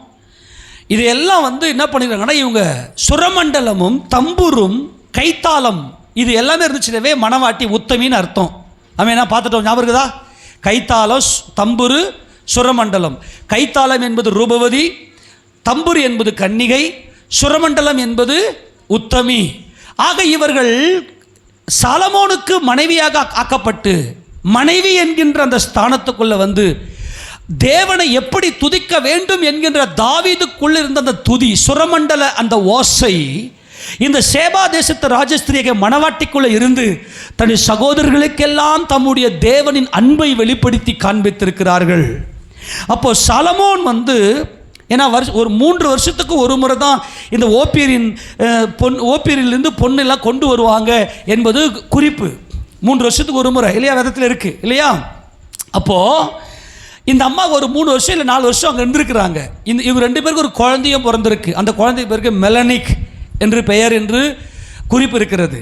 இது எல்லாம் என்ன பண்ணிருக்காங்கன்னா, இவங்க சுரமண்டலமும் தம்பூரும் கைத்தாளம் இது எல்லாமே இருந்துச்சுனவே மணவாட்டி உத்தமின்னு அர்த்தம். ஆமேனா? பார்த்துட்டோம், ஞாபகம் இருக்குதா? கைத்தாளம், தம்புரு, சுரமண்டலம். கைத்தாளம் என்பது ரூபவதி, தம்புரு என்பது கன்னிகை, சுரமண்டலம் என்பது உத்தமி. ஆக இவர்கள் சாலமோனுக்கு மனைவியாக ஆக்கப்பட்டு மனைவி என்கின்ற அந்த ஸ்தானத்துக்குள்ள தேவனை எப்படி துதிக்க வேண்டும் என்கின்ற தாவீதுக்குள்ள இருந்த அந்த துதி, சுரமண்டல அந்த ஓசை இந்த சேபா தேசத்து ராஜஸ்திரியை மணவாட்டிக்குள்ள இருந்து தன்னுடைய சகோதரர்களுக்கெல்லாம் தம்முடைய தேவனின் அன்பை வெளிப்படுத்தி காண்பித்திருக்கிறார்கள். அப்போ சாலமோன் ஏன்னா ஒரு 3 வருஷத்துக்கு ஒரு முறை தான் இந்த ஓப்பீரிலிருந்து பொண்ணெல்லாம் கொண்டு வருவாங்க என்பது குறிப்பு. 3 வருஷத்துக்கு ஒரு முறை, இல்லையா? வேதத்தில் இருக்கு, இல்லையா? அப்போ இந்த அம்மா ஒரு 3 வருஷம் இல்லை 4 வருஷம் அங்கே இருந்திருக்கிறாங்க. இவங்க 2 பேருக்கு ஒரு குழந்தையும் பிறந்திருக்கு. அந்த குழந்தை பேருக்கு மெலனிக் என்று பெயர் என்று குறிப்பு இருக்கிறது.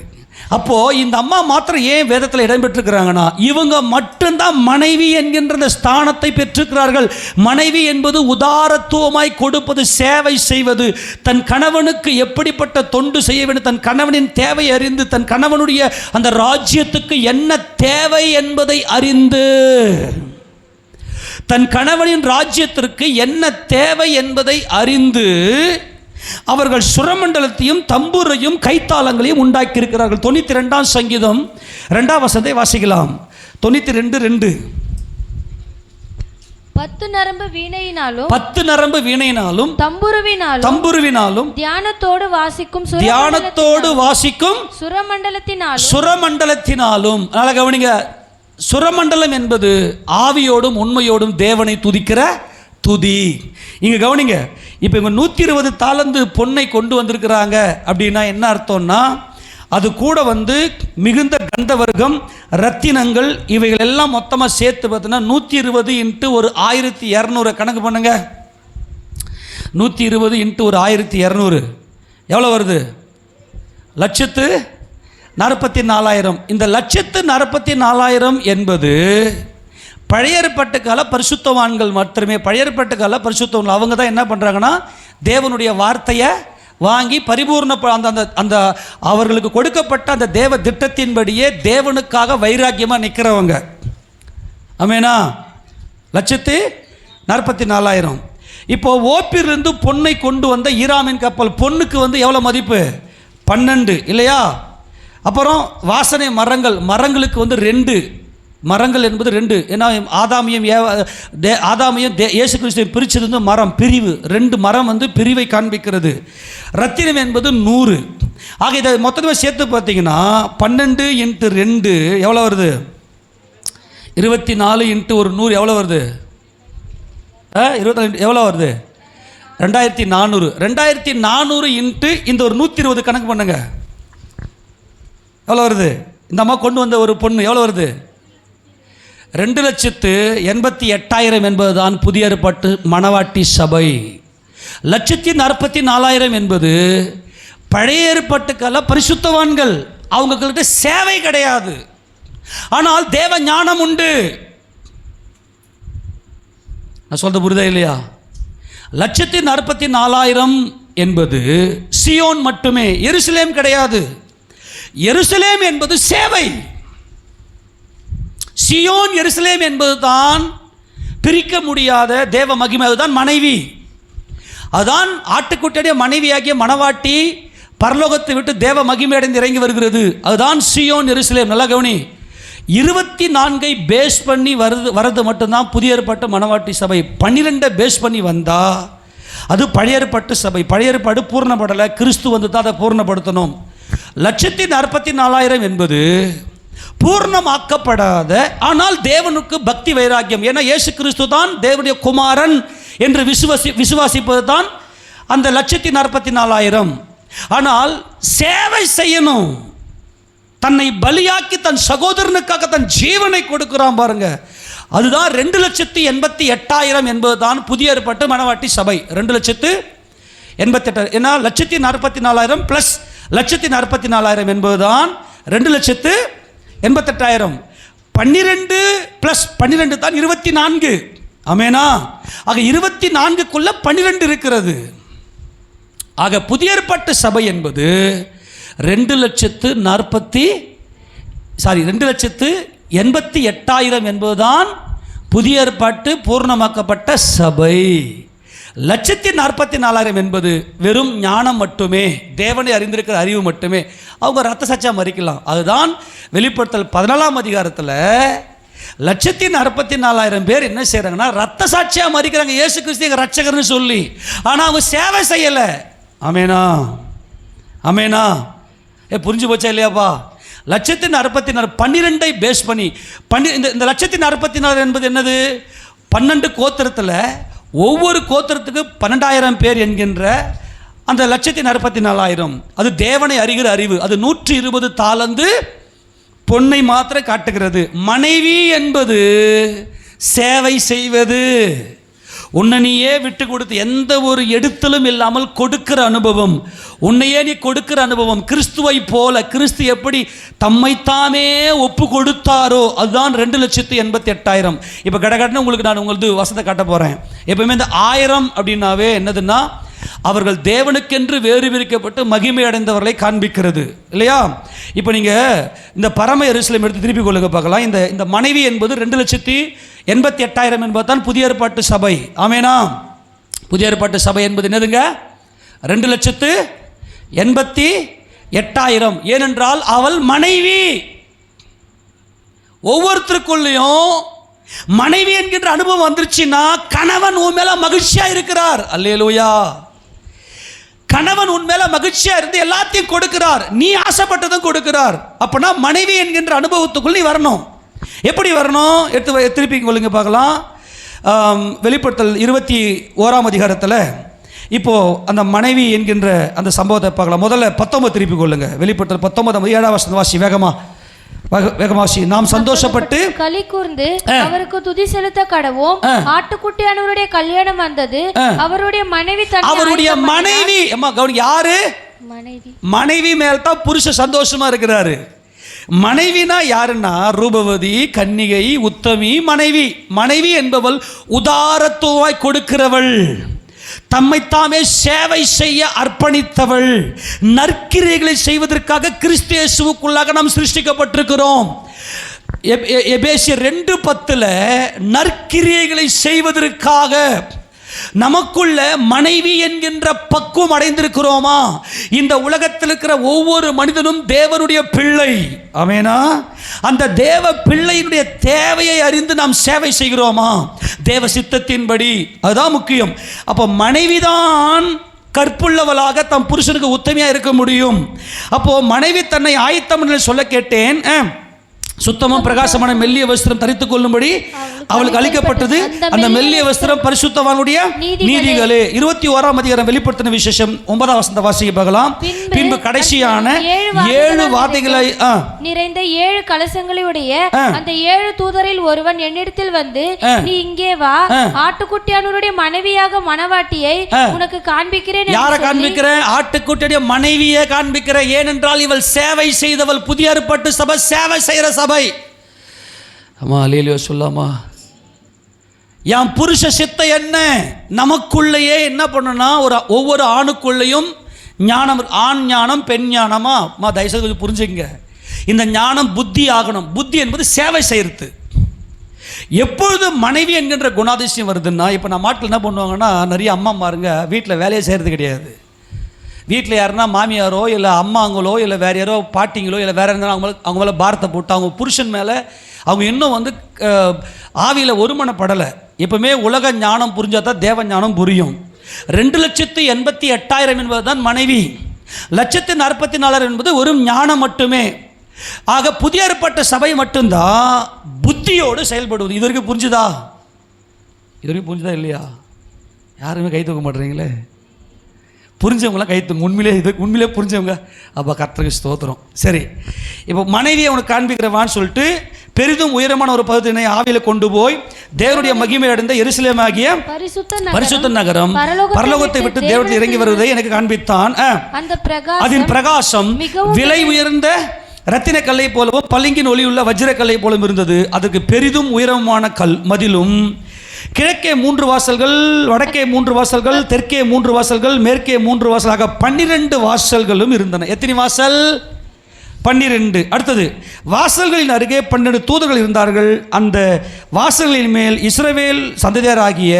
அப்போ இந்த அம்மா மாத்திரம் ஏன் வேதத்தில் இடம்பெற்றிருக்கிறாங்கன்னா, இவங்க மட்டும்தான் மனைவி என்கின்ற அந்த ஸ்தானத்தை பெற்றிருக்கிறார்கள். மனைவி என்பது உதாரத்துவமாய் கொடுப்பது, சேவை செய்வது, தன் கணவனுக்கு எப்படிப்பட்ட தொண்டு செய்ய வேண்டும், தன் கணவனின் தேவை அறிந்து, தன் கணவனுடைய அந்த ராஜ்யத்துக்கு என்ன தேவை என்பதை அறிந்து, தன் கணவனின் ராஜ்யத்திற்கு என்ன தேவை என்பதை அறிந்து அவர்கள் சுரமண்டலத்தையும் தம்புரையும் கைத்தாளங்களையும் உண்டாக்கி இருக்கிறார்கள். 92ஆம் சங்கீதம் 2ஆம் வசனத்தை வாசிக்கலாம். 92:2. 10 நரம்பு வீணையினாலும் தம்புருவினாலும் தியானத்தோடு வாசிக்கும் சுரமண்டலத்தினாலும். நல்லா கவனிங்க, சுரமண்டலம் என்பது ஆவியோடும் உண்மையோடும் தேவனை துதிக்கிற துதி. இங்க கவனிங்க, இப்போ இவங்க 120 தாலந்து பொன்னை கொண்டு வந்திருக்கிறாங்க அப்படின்னா என்ன அர்த்தம்னா, அது கூட மிகுந்த கந்தவர்க்கம், ரத்தினங்கள், இவைகள் எல்லாம் மொத்தமாக சேர்த்து பார்த்தீங்கன்னா 120 × ஒரு 1200 கணக்கு பண்ணுங்க. 120 × ஒரு 1200 எவ்வளோ வருது? 1,44,000. இந்த 1,44,000 என்பது பழைய ஏற்பாட்டு கால பரிசுத்தவான்கள் மட்டுமே. பழைய ஏற்பாட்டு கால பரிசுத்தவான்கள் அவங்க தான் என்ன பண்ணுறாங்கன்னா, தேவனுடைய வார்த்தையை வாங்கி பரிபூர்ண அந்த அவர்களுக்கு கொடுக்கப்பட்ட அந்த தேவ திட்டத்தின்படியே தேவனுக்காக வைராக்கியமாக நிற்கிறவங்க. ஆமேனா? 1,44,000. இப்போ ஓப்பிலிருந்து பொன்னை கொண்டு வந்த ஈராமின் கப்பல், பொண்ணுக்கு எவ்வளோ மதிப்பு? 12 இல்லையா? அப்புறம் வாசனை மரங்களுக்கு 2 மரங்கள் என்பது 2. ஏன்னா ஆதாமியம் இயேசு கிறிஸ்துவை பிரிச்சது மரம் பிரிவு. 2 மரம் பிரிவை காண்பிக்கிறது. ரத்தினம் என்பது 100. ஆக இதை மொத்தமாக சேர்த்து பார்த்தீங்கன்னா 12 × 2 எவ்வளோ வருது? 24 × ஒரு 100 எவ்வளோ வருது? 24 எவ்வளோ வருது? 2,400. 2,400 × இந்த ஒரு 120 கணக்கு பண்ணுங்க, எவ்வளோ வருது? இந்த அம்மா கொண்டு வந்த ஒரு பொண்ணு எவ்வளோ வருது? 2,88,000 என்பதுதான் புதிய ஏற்பாட்டு மணவாட்டி சபை. 1,44,000 என்பது பழைய ஏற்பாட்டுக்கால பரிசுத்தவான்கள். அவங்கக்கிட்ட சேவை கிடையாது, ஆனால் தேவ ஞானம் உண்டு. நான் சொல்றது புரியுதா இல்லையா? 1,44,000 என்பது சியோன் மட்டுமே, எருசலேம் கிடையாது. எருசலேம் என்பது சேவை. சியோன் எருசலேம் என்பது தான் பிரிக்க முடியாத தேவ மகிமை. அதுதான் மனைவி. அதுதான் ஆட்டுக்குட்டியுடைய மனைவியாகிய மணவாட்டி பரலோகத்தை விட்டு தேவ மகிமை அடைந்து இறங்கி வருகிறது. அதுதான் சியோன் எருசலேம். நல்லா கவனி, 24 பேஸ் பண்ணி வரது மட்டும்தான் புதிய ஏற்பாட்டு மணவாட்டி சபை. 12 பேஸ் பண்ணி வந்தா அது பழைய ஏற்பாட்டு சபை. பழைய ஏற்பாடு பூர்ணப்படலை, கிறிஸ்து தான் அதை பூர்ணப்படுத்தணும். 1,44,000 என்பது பூர்ணமாக்கப்படாத ஆனால் தேவனுக்கு பக்தி வைராக்கியம். ஏன்னா இயேசு கிறிஸ்து தான் தேவனுடைய குமாரன் என்று விசுவாசிப்பது தான் அந்த 1,44,000. ஆனால் சேவை செய்யணும், தன்னை பலியாக்கி தன் சகோதரனுக்காக தன் ஜீவனை கொடுக்கிறான் பாருங்க. அதுதான் 2,88,000 என்பது தான் புதிய ஏற்பாட்டு மணவாட்டி சபை. 2,88,000. ஏன்னா 1,44,000 + 1,44,000 என்பதுதான் 2,88,000. 12 + 12 தான் 24. ஆமேனா? ஆக 24க்குள்ள 12 இருக்கிறது. ஆக புதிய ஏற்பாட்டு சபை என்பது 2,88,000 என்பதுதான் புதிய ஏற்பாட்டு பூர்ணமாக்கப்பட்ட சபை. 1,44,000 என்பது வெறும் ஞானம் மட்டுமே, தேவனை அறிந்திருக்கிற அறிவு மட்டுமே. அவங்க ரத்த சாட்சியாக மறிக்கலாம். அதுதான் வெளிப்படுத்தல் 14ஆம் அதிகாரத்தில் 1,44,000 பேர் என்ன செய்கிறாங்கன்னா ரத்த சாட்சியாக மறிக்கிறாங்க, இயேசு கிறிஸ்து எங்கள் ரட்சகர்னு சொல்லி. ஆனால் அவங்க சேவை செய்யலை. ஆமேனா? ஆமேனா? புரிஞ்சு போச்சா இல்லையாப்பா? 1,44,000 12 பேஸ் பண்ணி இந்த 1,44,000 என்பது என்னது? 12 கோத்திரத்தில் ஒவ்வொரு கோத்திரத்துக்கு 12,000 பேர் என்கின்ற அந்த 1,44,000 அது தேவனை அறிகிற அறிவு. அது 120 தாலந்து பொன்னை மாத்திரம் காட்டுகிறது. மனைவி என்பது சேவை செய்வது. உன்னை நீயே விட்டு கொடுத்து எந்த ஒரு எடுத்தலும் இல்லாமல் கொடுக்கிற அனுபவம், உன்னையே நீ கொடுக்கிற அனுபவம். கிறிஸ்துவை போல கிறிஸ்து எப்படி தம்மைத்தாமே ஒப்பு கொடுத்தாரோ அதுதான் 2,88,000. இப்போ கடகடன்னு உங்களுக்கு நான் வசத்தை காட்ட போகிறேன். எப்பவுமே இந்த 1000 அப்படின்னாவே என்னதுன்னா அவர்கள் தேவனுக்கென்று வேறு பிரிக்கப்பட்டு மகிமை அடைந்தவர்களை காண்பிக்கிறது இல்லையா? இப்போ நீங்கள் இந்த பரம எருசலேம் எடுத்து திருப்பி கொள்ளுங்க பார்க்கலாம். இந்த மனைவி என்பது 2,88,000 என்பது தான் புதிய ஏற்பாட்டு சபை. ஆமேனா? புதிய ஏற்பாட்டு சபை என்பது என்னதுங்க? 2,88,000. ஏனென்றால் அவள் மனைவி. ஒவ்வொருத்தருக்குள்ளேயும் மனைவி என்கின்ற அனுபவம் வந்துருச்சுன்னா கணவன் உன் மேல மகிழ்ச்சியா இருக்கிறார். அல்லேலூயா. கணவன் உன் மேல மகிழ்ச்சியா இருந்து எல்லாத்தையும் கொடுக்கிறார், நீ ஆசைப்பட்டதும் கொடுக்கிறார். அப்பனா மனைவி என்கின்ற அனுபவத்துக்குள் நீ வரணும். எப்படி வரணும்? திருப்பி கொள்ளுங்க பார்க்கலாம். வெளிப்படுத்தல் 21ஆம் அதிகாரத்தில் இப்போ அந்த மனைவி என்கின்ற அந்த சம்பவத்தை பார்க்கலாம். முதல்ல 19 திருப்பி கொள்ளுங்க. வெளிப்படுத்தல் 19 7ஆம் வசனம் வாசி. வேகமாசி. நாம் சந்தோஷப்பட்டு களி கூர்ந்து அவருக்கு துதி செலுத்த கடவோம். ஆட்டுக்குட்டியானவருடைய கல்யாணம் வந்தது. அவருடைய மனைவி அம்மா கவனி, யாரு? மனைவி மேல் தான் புருஷ சந்தோஷமா இருக்கிறாரு. மனைவினா யாருன்னா ரூபவதி, கன்னிகை, உத்தமி. மனைவி என்பவள் உதாரத்துவாய் கொடுக்கிறவள், தம்மைத்தாமே சேவை செய்ய அர்ப்பணித்தவள், நற்கிரியைகளை செய்வதற்காக கிறிஸ்து இயேசுவுக்குள்ளாக நாம் சிருஷ்டிக்கப்பட்டிருக்கிறோம். எபேசியர் 2:10 நற்கிரியைகளை செய்வதற்காக நமக்குள்ள மனைவி என்கின்ற பக்குவம் அடைந்திருக்கிறோமா? இந்த உலகத்தில் இருக்கிற ஒவ்வொரு மனிதனும் தேவனுடைய பிள்ளை. ஆமெனா? அந்த தேவ பிள்ளையினுடைய தேவையை அறிந்து நாம் சேவை செய்கிறோமா? தேவ சித்தத்தின்படி. அதுதான் முக்கியம். அப்போ மனைவிதான் கற்புள்ளவளாக தம் புருஷனுக்கு உத்தமையா இருக்க முடியும். அப்போ மனைவி தன்னை ஆயத்தம் சொல்ல கேட்டேன். சுத்தமும் பிரகாசமான மெல்லிய வஸ்திரம் தரித்துக் கொள்ளும்படி அவளுக்கு அளிக்கப்பட்டது. அந்த மெல்லிய வஸ்திரம் பரிசுத்தவானுடைய நீதிகளே. 21ஆம் அதிகாரம் வெளிப்படுத்தின விசேஷம் 9ஆம் வசனத்தை வாசிக்க பார்க்கலாம். பின்பு கடைசியான 7 வார்த்தைகளை நிறைந்த 7 கலசங்களுடைய அந்த 7 தூதரில் ஒருவன் என்னிடத்தில் வந்து, நீ இங்கே வா, ஆட்டுக்குட்டியானவருடைய மனைவியாக மணவாட்டியை உனக்கு காண்பிக்கிறேன். யாரை காண்பிக்கிறேன்? ஆட்டுக்குட்டியுடைய மனைவியை காண்பிக்கிறேன். ஏனென்றால் இவள் சேவை செய்தவள். புதிய ஏற்பாட்டு சபை சேவை செய்கிற சபை. அம்மா அல்லேலூயா சொல்லாமா? என் புருஷ சித்தை என்ன? நமக்குள்ளேயே என்ன பண்ணணும்னா ஒவ்வொரு ஆணுக்குள்ளேயும் ஞானம், ஆண் ஞானம், பெண் ஞானமா. தயவுசெய்து புரிஞ்சுங்க. இந்த ஞானம் புத்தி ஆகணும். புத்தி என்பது சேவை செய்யறது. எப்பொழுது மனைவி என்கின்ற குணாதிசயம் வருதுன்னா, இப்போ நம்ம மாட்டில் என்ன பண்ணுவாங்கன்னா, நிறைய அம்மா மாருங்க வீட்டில் வேலையை செய்கிறது கிடையாது. வீட்டில் யாருன்னா மாமியாரோ இல்லை அம்மாங்களோ இல்லை வேறு யாரோ பாட்டிங்களோ இல்லை வேறு இருந்தாலும் அவங்க மேலே பாரத்தை போட்டு அவங்க புருஷன் மேலே அவங்க இன்னும் ஆவியில் ஒருமனப்படலை. எப்பவுமே உலக ஞானம் புரிஞ்சால் தான் தேவ ஞானம் புரியும். 2,88,000 என்பது தான் மனைவி. 1,44,000 என்பது ஒரு ஞானம் மட்டுமே. ஆக புதிய ஏற்பட்ட சபை மட்டும்தான் புத்தியோடு செயல்படுவது. இது வரைக்கும் புரிஞ்சுதா? இல்லையா? யாருமே கை தூக்க மாட்டேறீங்களே. புரிஞ்சவங்களாம் கை தூங்க. உண்மையிலே புரிஞ்சவங்க. அப்போ கர்த்தருக்கு ஸ்தோத்திரம். சரி, இப்போ மனைவியை அவனுக்கு காண்பிக்கிறவான்னு சொல்லிட்டு பெரிதும் உயரமான ஒரு பகுதியினை ஆவியில் கொண்டு போய் தேவனுடைய மகிமை அடைந்த எருசலேம் ஆகிய பரிசுத்த நகரம் பரலோகத்தை விட்டு தேவனுடைய இறங்கி வருவதை எனக்கு காண்பித்தான். அதன் பிரகாசம் விலை உயர்ந்த ரத்தின கல்லை போலவும் பளிங்கின் ஒளியுள்ள வஜ்ர கல்லை போலவும் இருந்தது. அதற்கு பெரிதும் உயரமான மதிலும், கிழக்கே 3 வாசல்கள், வடக்கே 3 வாசல்கள், தெற்கே 3 வாசல்கள், மேற்கே 3 வாசலாக 12 வாசல்களும் இருந்தன. எத்தனை வாசல்? 12. அடுத்தது, வாசல்களின் அருகே 12 தூதர்கள் இருந்தார்கள். அந்த வாசல்களின் மேல் இஸ்ரவேல் சந்ததியாராகிய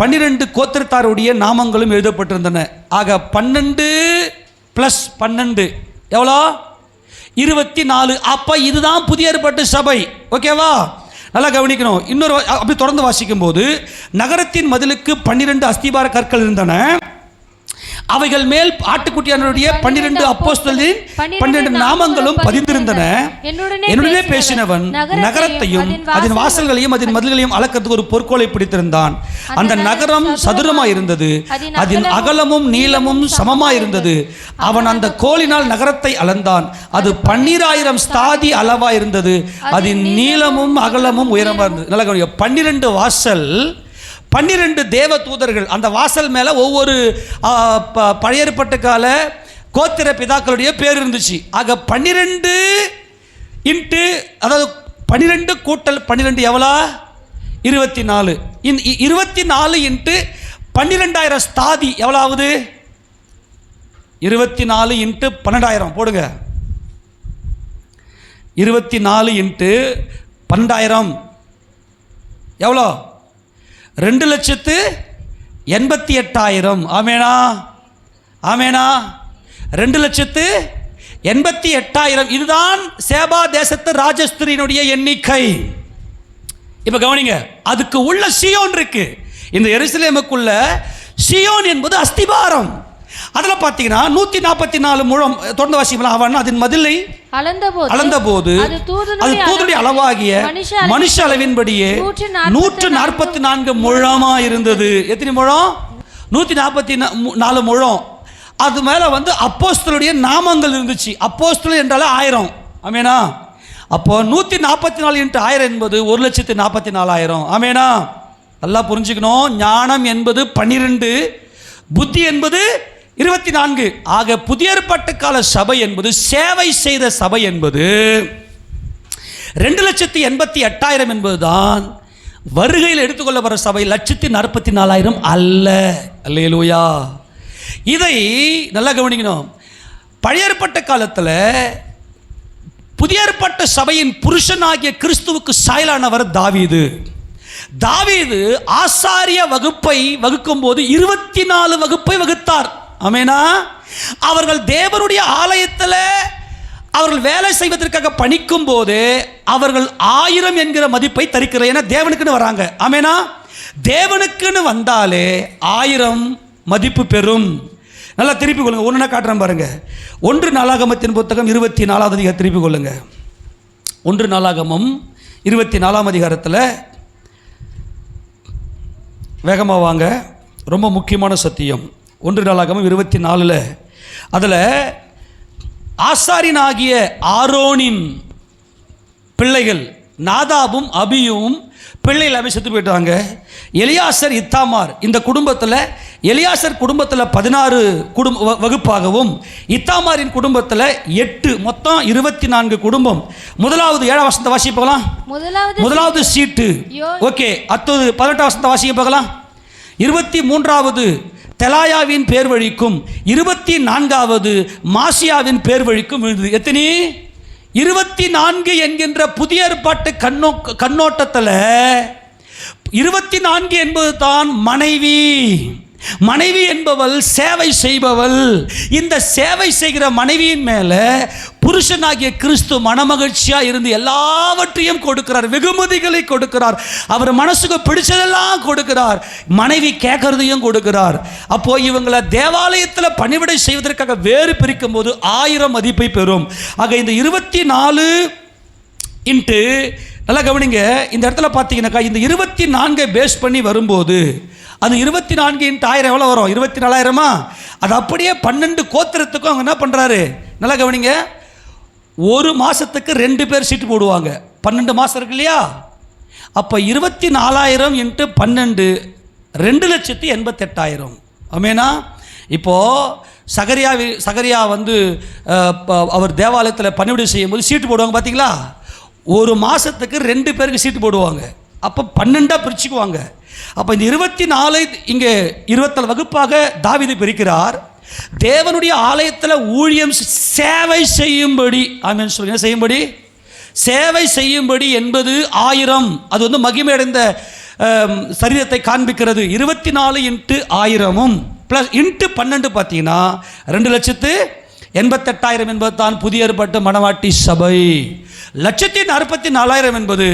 12 கோத்திரத்தாருடைய நாமங்களும் எழுதப்பட்டிருந்தன. ஆக 12 + 12 எவ்வளோ? 24. அப்போ இதுதான் புதிய ஏற்பாட்டு சபை. ஓகேவா? நல்லா கவனிக்கணும். இன்னொரு அப்படி தொடர்ந்து வாசிக்கும் போது, நகரத்தின் மதிலுக்கு 12 அஸ்திபார கற்கள் இருந்தன. அவைகள் மேல் ஆட்டுக்குட்டியானவருடைய 12 அப்போஸ்தலரின் 12 நாமங்களும் பதிந்திருந்தன. என்னுடனே பேசினவன் நகரத்தையும் அதன் வாசல்களையும் அதன் மதில்களையும் அளக்கிறதுக்கு ஒரு பொற்கோலை பிடித்திருந்தான். அந்த நகரம் சதுரமாய் இருந்தது, அதன் அகலமும் நீளமும் சமமாய் இருந்தது. அவன் அந்த கோலினால் நகரத்தை அளந்தான். அது 12,000 ஸ்தாதி அளவா இருந்தது. அதன் நீளமும் அகலமும் உயரமா இருந்தது. நல்லா கவனிங்க. 12 வாசல், 12 தேவ தூதர்கள். அந்த வாசல் மேலே ஒவ்வொரு பழைய ஏற்பாட்டு கால கோத்திர பிதாக்களுடைய பேர் இருந்துச்சு. ஆக 12 இன்ட்டு, அதாவது 12 கூட்டல் 12 எவ்வளோ? 24. 24 இன்ட்டு 12,000 ஸ்தாதி எவ்வளோ ஆகுது? 24 இன்ட்டு 12,000 போடுங்க. 24 இன்ட்டு 12,000 எவ்வளோ? 2,88,000. ஆமேனா? ஆமேனா? 2,88,000. இதுதான் சேபா தேசத்து ராஜஸ்திரியினுடைய எண்ணிக்கை. இப்ப கவனிங்க, அதுக்கு உள்ள சியோன் இருக்கு. இந்த எருசலேமுக்குள்ள சியோன் என்பது அஸ்திபாரம். அதில் பார்த்தீங்கன்னா 144 முழம். தொடர்ந்து வாசிக்கலாம். அவன் அதன் மதிலை அளந்தபோது அது தூதுடைய அளவாகிய மனுஷ அளவின்படியே 144 முழமா இருந்தது. எத்தனை முழம்? 144 முழம். அது மேல அப்போஸ்தலருடைய நாமங்கள் இருந்துச்சு. அப்போஸ்தலர் என்றாலே 1000. ஆமேனா? அப்போ 144 × 1000 என்பது 1,44,000. ஆமேனா? நல்லா புரிஞ்சுக்கணும். ஞானம் என்பது 12, புத்தி என்பது 24. ஆக புதிய ஏற்பாட்டு கால சபை என்பது, சேவை செய்த சபை என்பது 2,88,000 என்பதுதான். வருகையில் எடுத்துக்கொள்ளப்படுற சபை 1,44,000 அல்ல. அல்லேலூயா. இதை நல்லா கவனிக்கணும். பழைய ஏற்பாட்டு காலத்தில் புதிய ஏற்பாட்டு சபையின் புருஷனாகிய கிறிஸ்துவுக்கு சாயலானவர் தாவீது. தாவீது ஆசாரிய வகுப்பை வகுக்கும் போது 24 வகுப்பை வகுத்தார். ஆமேனா? அவர்கள் தேவனுடைய ஆலயத்தில் அவர்கள் வேலை செய்வதற்காக பணிக்கும் போது அவர்கள் 1000 என்கிற மதிப்பை தரிக்கிறார். ஏன்னா தேவனுக்குன்னு வராங்க. ஆமேனா? தேவனுக்குன்னு வந்தாலே 1000 மதிப்பு பெறும். நல்லா திருப்பி கொள்ளுங்க. ஒன்று காட்டுறேன் பாருங்க. 1 நாளாகமத்தின் புத்தகம் 24வது அதிகாரம் திருப்பி கொள்ளுங்க. 1 நாளாகமம் 24ஆம் அதிகாரத்தில் வேகமாக வாங்க. ரொம்ப முக்கியமான சத்தியம். 1 நாளாகமம் 24 அதில் ஆசாரியனாகிய ஆரோனின் பிள்ளைகள் நாதாபும் அபியும் பிள்ளைகள் எல்லாமே செத்து போயிட்டாங்க. எலியாசர் இத்தாமார் இந்த குடும்பத்தில், எலியாசர் குடும்பத்தில் 16 வகுப்பாகவும் இத்தாமாரின் குடும்பத்தில் 8, மொத்தம் 24 குடும்பம். முதலாவது 7ஆம் வசனத்தை வாசிக்க போகலாம். முதலாவது சீட்டு. ஓகே. அடுத்தது 18ஆம் வசனத்தை வாசிக்க போகலாம். 23வது தெலாயாவின் பேர் வழிக்கும் 24வது மாசியாவின் பேர் வழிக்கும் விழுது. எத்தனை? 24 என்கின்ற புதிய ஏற்பாட்டு கண்ணோட்டத்தில் 24 என்பது தான் மனைவி. மனைவி என்பவள் சேவை செய்பவள். இந்த சேவை செய்கிற மனைவியின் மேல புருஷனாகிய கிறிஸ்து மனமகிழ்ச்சியா இருந்து எல்லாவற்றையும் கொடுக்கிறார். வெகுமதிகளை கொடுக்கிறார். அவர் மனசுக்கு பிடிச்சதெல்லாம் கொடுக்கிறார். மனைவி கேட்கறதையும் கொடுக்கிறார். அப்போ இவங்களை தேவாலயத்தில் பணிவிடை செய்வதற்காக வேறு பிரிக்கும் போது 1000 மதிப்பை பெறும். ஆக இந்த 24 இன்ட்டு நல்லா கவனிங்க. இந்த இடத்துல பார்த்தீங்கன்னாக்கா இந்த 24 பேஸ் பண்ணி வரும்போது அது 24 × 1000 எவ்வளோ வரும்? 24,000. அது அப்படியே 12 கோத்திரத்துக்கும் அவங்க என்ன பண்ணுறாரு? நல்லா கவனிங்க. ஒரு மாதத்துக்கு 2 பேர் சீட்டு போடுவாங்க. 12 மாதம் இருக்கு இல்லையா? அப்போ 24,000 × 12 2,88,000. ஆமேனா? இப்போது சகரியா அவர் தேவாலயத்தில் பணிவிடை செய்யும் போது சீட்டு போடுவாங்க. பார்த்தீங்களா? ஒரு மாதத்துக்கு 2 பேருக்கு சீட்டு போடுவாங்க. அப்போ 12 பிரிச்சுக்குவாங்க. அப்போ இந்த 24 இங்கே 24 வகுப்பாக தாவீது பிரிக்கிறார். தேவனுடைய ஆலயத்தில் ஊழியம் சேவை செய்யும்படி, ஆமென் சொல்லுங்க, செய்யும்படி, சேவை செய்யும்படி என்பது 1000. அது மகிமை அடைந்த சரீரத்தை காண்பிக்கிறது. 24 × 1000 ப்ளஸ் × 12 பார்த்தீங்கன்னா 2,88,000 என்பது தான் புதிய ஏற்பாட்டு மணவாட்டி சபை. 1,44,000 என்பது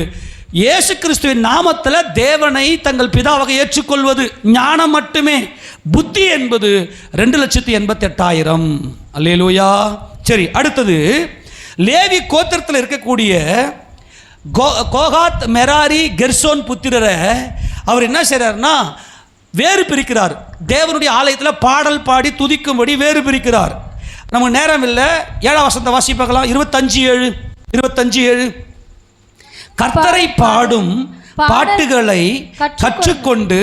இயேசு கிறிஸ்துவின் நாமத்தில் தேவனை தங்கள் பிதாவாக ஏற்றுக்கொள்வது. ஞானம் மட்டுமே. புத்தி என்பது 2,88,000. அல்லேலூயா. சரி, அடுத்தது லேவி கோத்திரத்தில் இருக்கக்கூடிய கோகாத், மெராரி, கெர்சோன் புத்திரரை அவர் என்ன செய்கிறார்னா வேறு பிரிக்கிறார். தேவனுடைய ஆலயத்தில் பாடல் பாடி துதிக்கும்படி வேறு பிரிக்கிறார். நமக்கு நேரம் இல்லை. 7ஆம் வசனத்தை வாசிப்பாக்கலாம். 25:7 கர்த்தரை பாடும் பாட்டுகளை கற்றுக்கொண்டு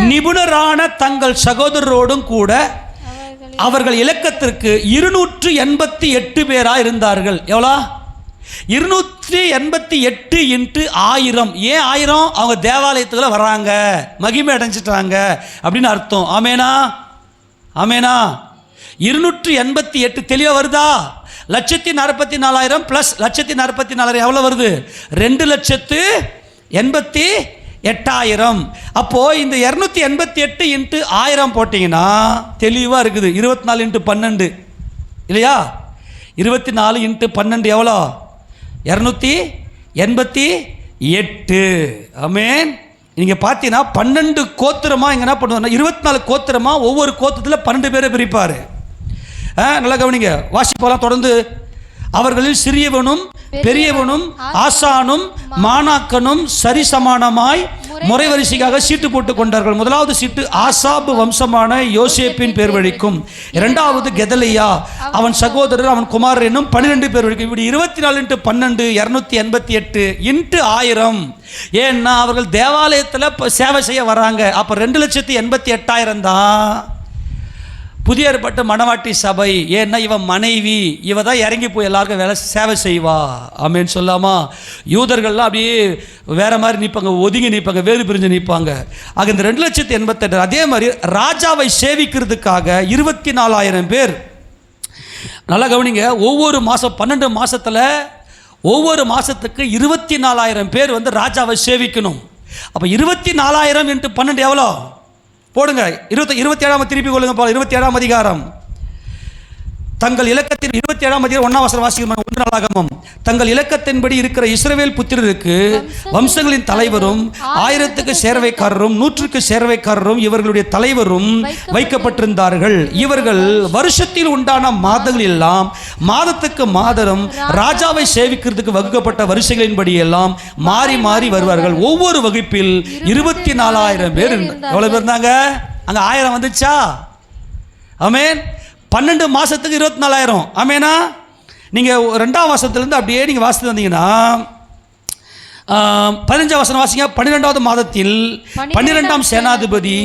நிபுணரான தங்கள் சகோதரரோடும் கூட அவர்கள் இலக்கத்திற்கு 288 பேரா இருந்தார்கள். எவ்வளோ? 288 × 1000. ஏன் 1000? அவங்க தேவாலயத்துக்குள்ள வராங்க, மகிமை அடைஞ்சிட்டாங்க அப்படின்னு அர்த்தம். ஆமேனா? ஆமேனா? 288 தெளிவாக வருதா? 1,44,000 + 1,44,000 எவ்வளோ வருது? 2,88,000. 8000. அப்போது இந்த 288 இன்ட்டு 1000 போட்டிங்கன்னா தெளிவாக இருக்குது. 24 இன்ட்டு 12 இல்லையா? 24 இன்ட்டு 12 எவ்வளோ? 288. ஆமென். நீங்கள் பார்த்தீங்கன்னா 12 கோத்திரமாக இங்கே என்ன பண்ணுவாங்க, 24 கோத்திரமாக ஒவ்வொரு கோத்திரத்தில் 12 பேரை பிரிப்பார். நல்லா கவனிங்க, வாசிப்பெல்லாம் தொடர்ந்து. அவர்களில் சிறியவனும் பெரியவனும் ஆசானும் மானாக்கனும் சரிசமானமாய் முறை வரிசைக்காக சீட்டு போட்டு கொண்டார்கள். முதலாவது சீட்டு ஆசாபு வம்சமான யோசேப்பின் பேர் வழிக்கும், இரண்டாவது கெதலியா அவன் சகோதரர் அவன் குமாரர் என்னும் 12 பேர் வழிக்கும். இப்படி 24 இன்ட்டு 12 288 இன்ட்டு 1000. ஏன்னா அவர்கள் தேவாலயத்தில் சேவை செய்ய வராங்க. அப்போ 2,88,000 தான் புதிய ஏற்பட்ட மணவாட்டி சபை. ஏன்னா இவன் மனைவி, இவ தான் இறங்கி போய் எல்லாருக்கும் வேலை சேவை செய்வா. ஆமேன்னு சொல்லாமா? யூதர்கள்லாம் அப்படியே வேற மாதிரி நிற்பாங்க, ஒதுங்கி நிற்பாங்க, வேறு பிரிஞ்சு நிற்பாங்க. ஆக இந்த 2,88,000. அதே மாதிரி ராஜாவை சேவிக்கிறதுக்காக 24,000 பேர். நல்லா கவனிங்க, ஒவ்வொரு மாதம் 12 மாதத்தில் ஒவ்வொரு மாதத்துக்கு 24,000 பேர் வந்து ராஜாவை சேவிக்கணும். அப்போ 24,000 இன்ட்டு 12 எவ்வளோ போடுங்க? 27 திருப்பி கொள்ளுங்க. 27 அதிகாரம் தங்கள் இலக்கத்தின் 27 அதிகாரம் 1ஆம் வசனம் வாசிக்கிறோம். 1 நாளாகமம். தங்கள் இலக்கத்தின்படி இருக்கிற இஸ்ரவேல் புத்திரருக்கு வம்சங்களின் தலைவரும் 1000க்கு சேர்வைக்காரரும் 100க்கு சேர்வைக்காரரும் இவர்களுடைய தலைவரும் வைக்கப்பட்டிருந்தார்கள். இவர்கள் வருஷத்தில் உண்டான மாதங்கள் எல்லாம் மாதத்துக்கு மாதம் ராஜாவை சேவிக்கிறதுக்கு வகுக்கப்பட்ட வரிசைகளின்படி எல்லாம் மாறி மாறி வருவார்கள். ஒவ்வொரு வகுப்பில் 24,000 பேர். எவ்வளவு பேர் இருந்தாங்க அங்க? 1000 வந்துச்சா? ஆமென். 12 மாதத்துக்கு 24,000. ஆமேனா? நீங்கள் 2ஆம் வருஷத்துலேருந்து அப்படியே நீங்கள் வாசித்து வந்தீங்கன்னா 15ஆம் வசனம் வாசிங்க. 12வது மாதத்தில் 12ஆம் சேனாதிபதி